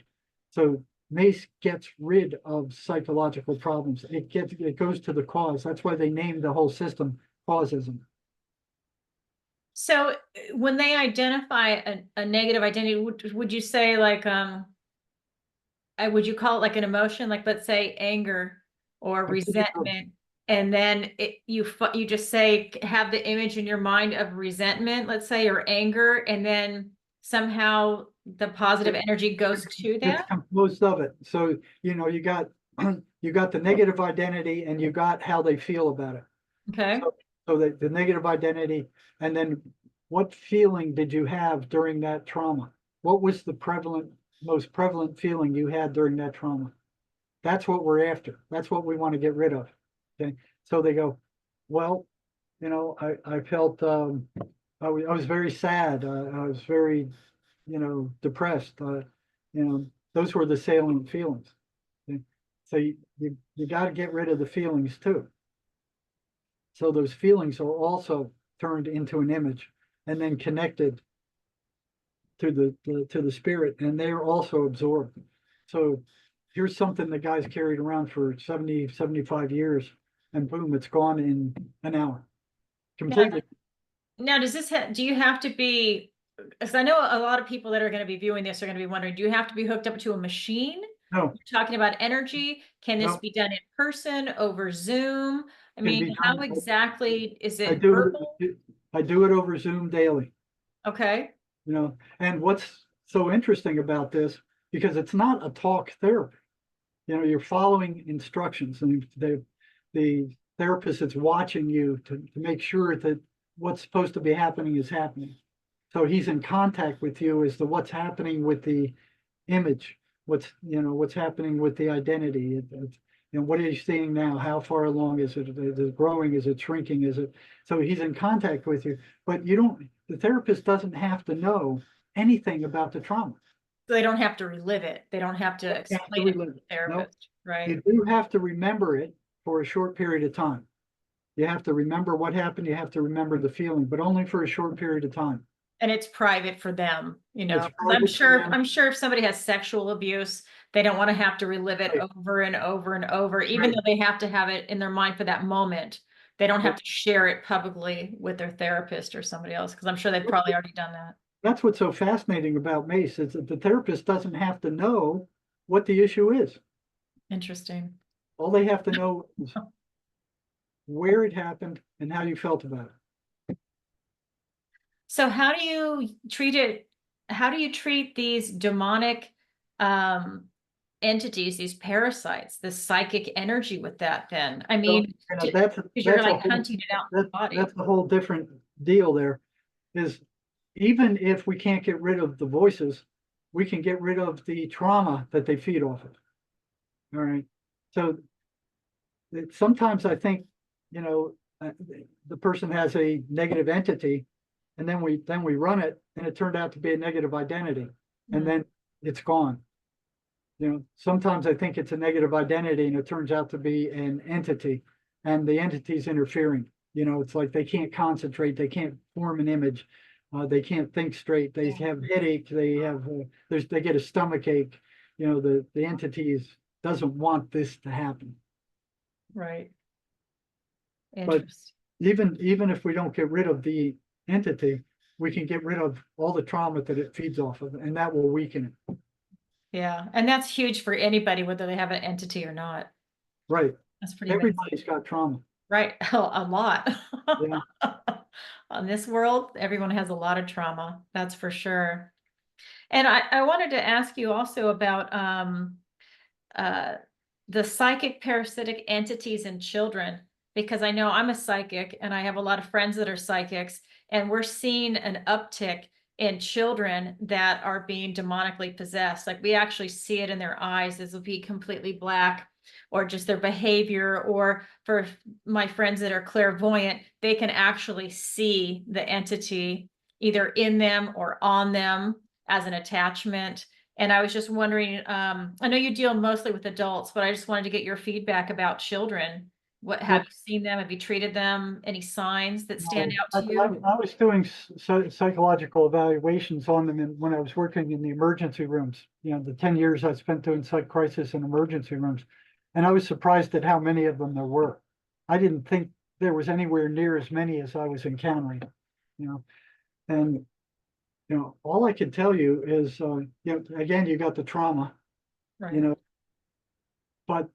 So Mace gets rid of psychological problems. It goes to the cause. That's why they named the whole system causism. So when they identify a negative identity, would you say like, would you call it like an emotion? Like, let's say anger or resentment, and then you just say, have the image in your mind of resentment, let's say, or anger, and then somehow the positive energy goes to that? It's composed of it. So, you know, you got the negative identity, and you got how they feel about it. Okay. So the negative identity, and then what feeling did you have during that trauma? What was the most prevalent feeling you had during that trauma? That's what we're after. That's what we want to get rid of. Okay. So they go, well, you know, I felt, I was very sad. I was very, you know, depressed. You know, those were the salient feelings. Okay? So you got to get rid of the feelings too. So those feelings are also turned into an image and then connected to the spirit, and they're also absorbed. So here's something the guy's carried around for 70, 75 years, and boom, it's gone in an hour. Completely. Now, does this do you have to be, because I know a lot of people that are going to be viewing this are going to be wondering, do you have to be hooked up to a machine? No. You're talking about energy. Can this No. be done in person, over Zoom? I Can mean, be how done. exactly is I it do verbal? I do it over Zoom daily. Okay. You know, and what's so interesting about this, because it's not a talk therapy. you're following instructions, and the therapist is watching you to make sure that what's supposed to be happening is happening. So he's in contact with you as to what's happening with the image, what's happening with the identity. What are you seeing now? How far along is it? Is it growing? Is it shrinking? So he's in contact with you, but the therapist doesn't have to know anything about the trauma. So they don't have to relive it. They don't have to Have to explain it to relive the it. therapist, right? You do have to remember it for a short period of time. You have to remember what happened. You have to remember the feeling, but only for a short period of time. And it's private for them, It's 'cause private for them. I'm sure if somebody has sexual abuse, they don't want to have to relive it Right. over and over and over, even Right. though they have to have it in their mind for that moment. They don't have But to share it publicly with their therapist or somebody else, because I'm sure they've probably already done that. that's what's so fascinating about Mace is that the therapist doesn't have to know what the issue is. Interesting. All they have to know is where it happened and how you felt about it. So how do you treat it? How do you treat these demonic entities, these parasites, this psychic energy with that then? I mean, That's because you're a like whole, hunting it out in the body. that's a whole different deal there. Is even if we can't get rid of the voices, we can get rid of the trauma that they feed off of. All right. So sometimes I think, the person has a negative entity, and then we run it, and it turned out to be a negative identity, and then it's gone. Sometimes I think it's a negative identity, and it turns out to be an entity, and the entity's interfering. It's like they can't concentrate, they can't form an image, they can't think straight, they have headache, they get a stomach ache. The entities doesn't want this to happen. Right. But Interesting. even if we don't get rid of the entity, we can get rid of all the trauma that it feeds off of, and that will weaken it. Yeah. And that's huge for anybody, whether they have an entity or not. Right. That's pretty amazing. Everybody's got trauma. Right. A lot. Yeah. On this world, everyone has a lot of trauma. That's for sure. And I wanted to ask you also about uh, the psychic parasitic entities in children, because I know I'm a psychic and I have a lot of friends that are psychics, and we're seeing an uptick in children that are being demonically possessed. Like we actually see it in their eyes. This will be completely black, or just their behavior, or for my friends that are clairvoyant, they can actually see the entity either in them or on them as an attachment. And I was just wondering, I know you deal mostly with adults, but I just wanted to get your feedback about children. Have you seen them? Have you treated them? Any signs that stand out to you? I was doing psychological evaluations on them when I was working in the emergency rooms. The 10 years I spent doing psych crisis in emergency rooms, and I was surprised at how many of them there were. I didn't think there was anywhere near as many as I was encountering. And all I can tell you is, again, you got the trauma, Right. but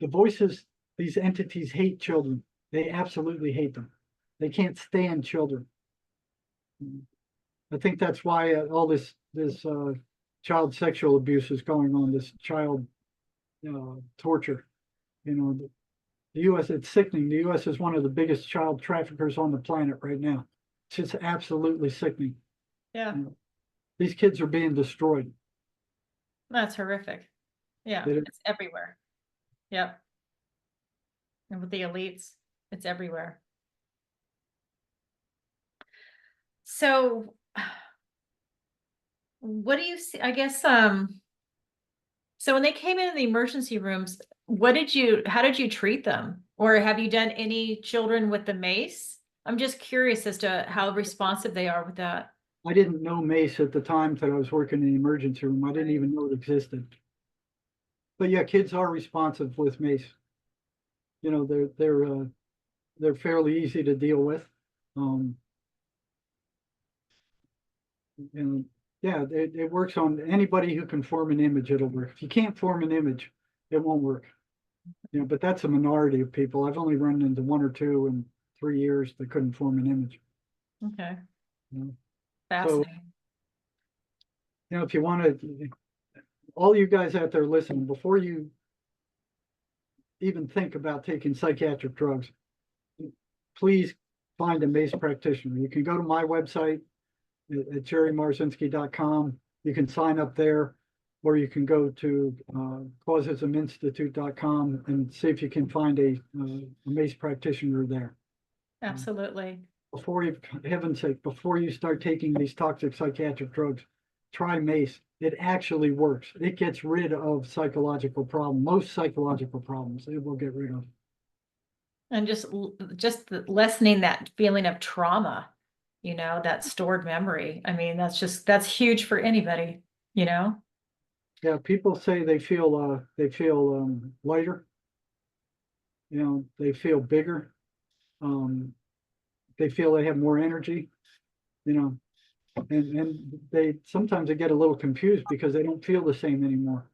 the voices, these entities hate children. They absolutely hate them. They can't stand children. I think that's why all this child sexual abuse is going on, this child torture. The U.S., it's sickening. The U.S. is one of the biggest child traffickers on the planet right now. It's just absolutely sickening. Yeah. These kids are being destroyed. That's horrific. Yeah. It's everywhere. Yep. And with the elites, it's everywhere. So what do you see? I guess, so when they came into the emergency rooms, how did you treat them? Or have you done any children with the mace? I'm just curious as to how responsive they are with that. I didn't know Mace at the time that I was working in the emergency room. I didn't even know it existed. But yeah, kids are responsive with Mace. They're fairly easy to deal with. And yeah, it works on anybody who can form an image. It'll work. If you can't form an image, it won't work. But that's a minority of people. I've only run into 1 or 2 in 3 years that couldn't form an image. Okay. So, Fascinating. if you want to, all you guys out there listening, before you even think about taking psychiatric drugs, please find a Mace practitioner. You can go to my website at jerrymarzinsky.com. You can sign up there, or you can go to causisminstitute.com and see if you can find a Mace practitioner there. Absolutely. Before you, heaven's sake, before you start taking these toxic psychiatric drugs, try Mace. It actually works. It gets rid of psychological problems, most psychological problems. It will get rid of. And just lessening that feeling of trauma, you know, that stored memory. I mean, that's huge for anybody, you know? Yeah, people say they feel lighter. You know, they feel bigger. They feel they have more energy, you know, and they sometimes they get a little confused because they don't feel the same anymore.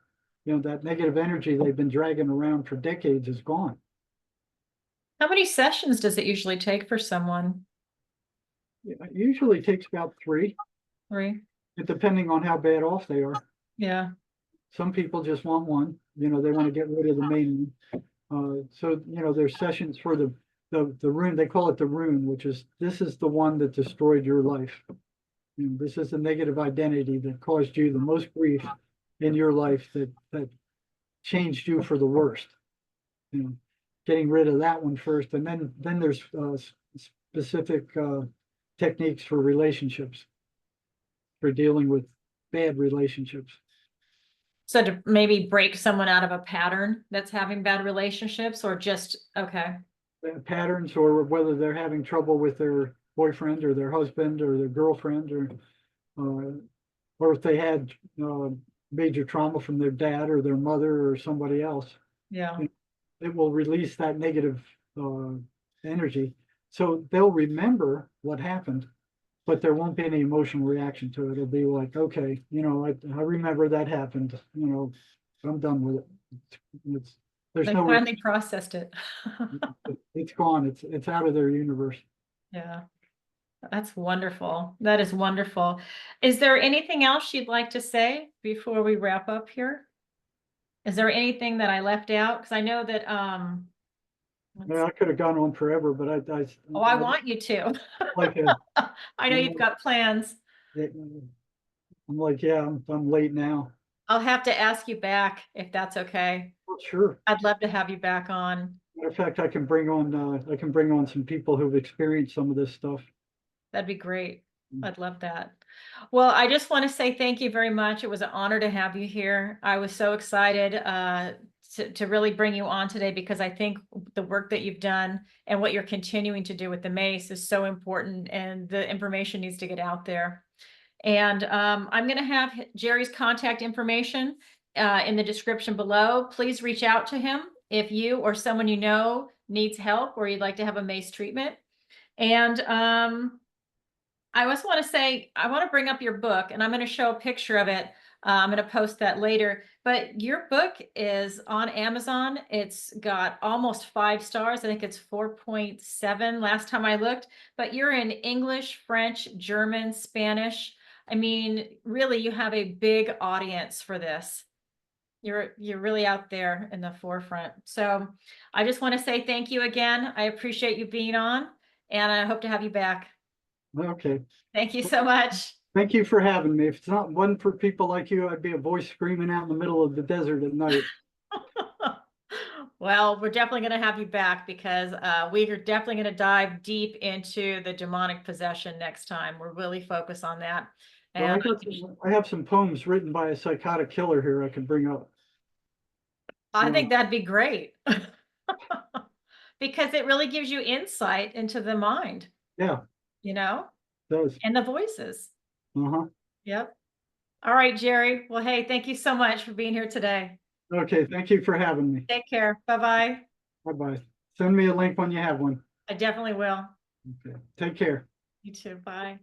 You know, that negative energy they've been dragging around for decades is gone. How many sessions does it usually take for someone? It usually takes about 3, 3? depending on how bad off they are. Yeah. Some people just want one, you know, they want to get rid of the main one. So, you know, there's sessions for the rune, they call it the rune, which is, this is the one that destroyed your life. You know, this is the negative identity that caused you the most grief in your life, that changed you for the worst. You know, getting rid of that one first, and then there's specific techniques for relationships, for dealing with bad relationships. So to maybe break someone out of a pattern that's having bad relationships, or just, okay. Patterns, or whether they're having trouble with their boyfriend or their husband or their girlfriend, or if they had major trauma from their dad or their mother or somebody else. Yeah. It will release that negative energy. So they'll remember what happened, but there won't be any emotional reaction to it. It'll be like, okay, you know, I remember that happened, you know, I'm done with it. There's They no, finally processed it. it's gone. It's out of their universe. Yeah. That's wonderful. That is wonderful. Is there anything else you'd like to say before we wrap up here? Is there anything that I left out? Because I know that, Yeah, I could have gone on forever, but I want you to. like I know you've got plans. I'm like, yeah, I'm late now. I'll have to ask you back if that's okay. Well, sure. I'd love to have you back on. Matter of fact, I can bring on some people who've experienced some of this stuff. That'd be great. I'd love that. Well, I just want to say thank you very much. It was an honor to have you here. I was so excited to really bring you on today, because I think the work that you've done and what you're continuing to do with the Mace is so important, and the information needs to get out there. And I'm going to have Jerry's contact information in the description below. Please reach out to him if you or someone you know needs help, or you'd like to have a Mace treatment. And I also want to say, I want to bring up your book, and I'm going to show a picture of it. I'm going to post that later, but your book is on Amazon. It's got almost 5 stars. I think it's 4.7 last time I looked, but you're in English, French, German, Spanish. I mean, really, you have a big audience for this. You're really out there in the forefront. So I just want to say thank you again. I appreciate you being on, and I hope to have you back. Okay. Thank you so much. Thank you for having me. If it's not one for people like you, I'd be a voice screaming out in the middle of the desert at night. Well, we're definitely going to have you back, because we are definitely going to dive deep into the demonic possession next time. We're really focused on that. And I have some poems written by a psychotic killer here I can bring up. I think that'd be great. Because it really gives you insight into the mind. Yeah. You know? It does. And the voices. Uh-huh. Yep. All right, Jerry. Well, hey, thank you so much for being here today. Okay, thank you for having me. Take care. Bye-bye. Bye-bye. Send me a link when you have one. I definitely will. Okay. Take care. You too. Bye.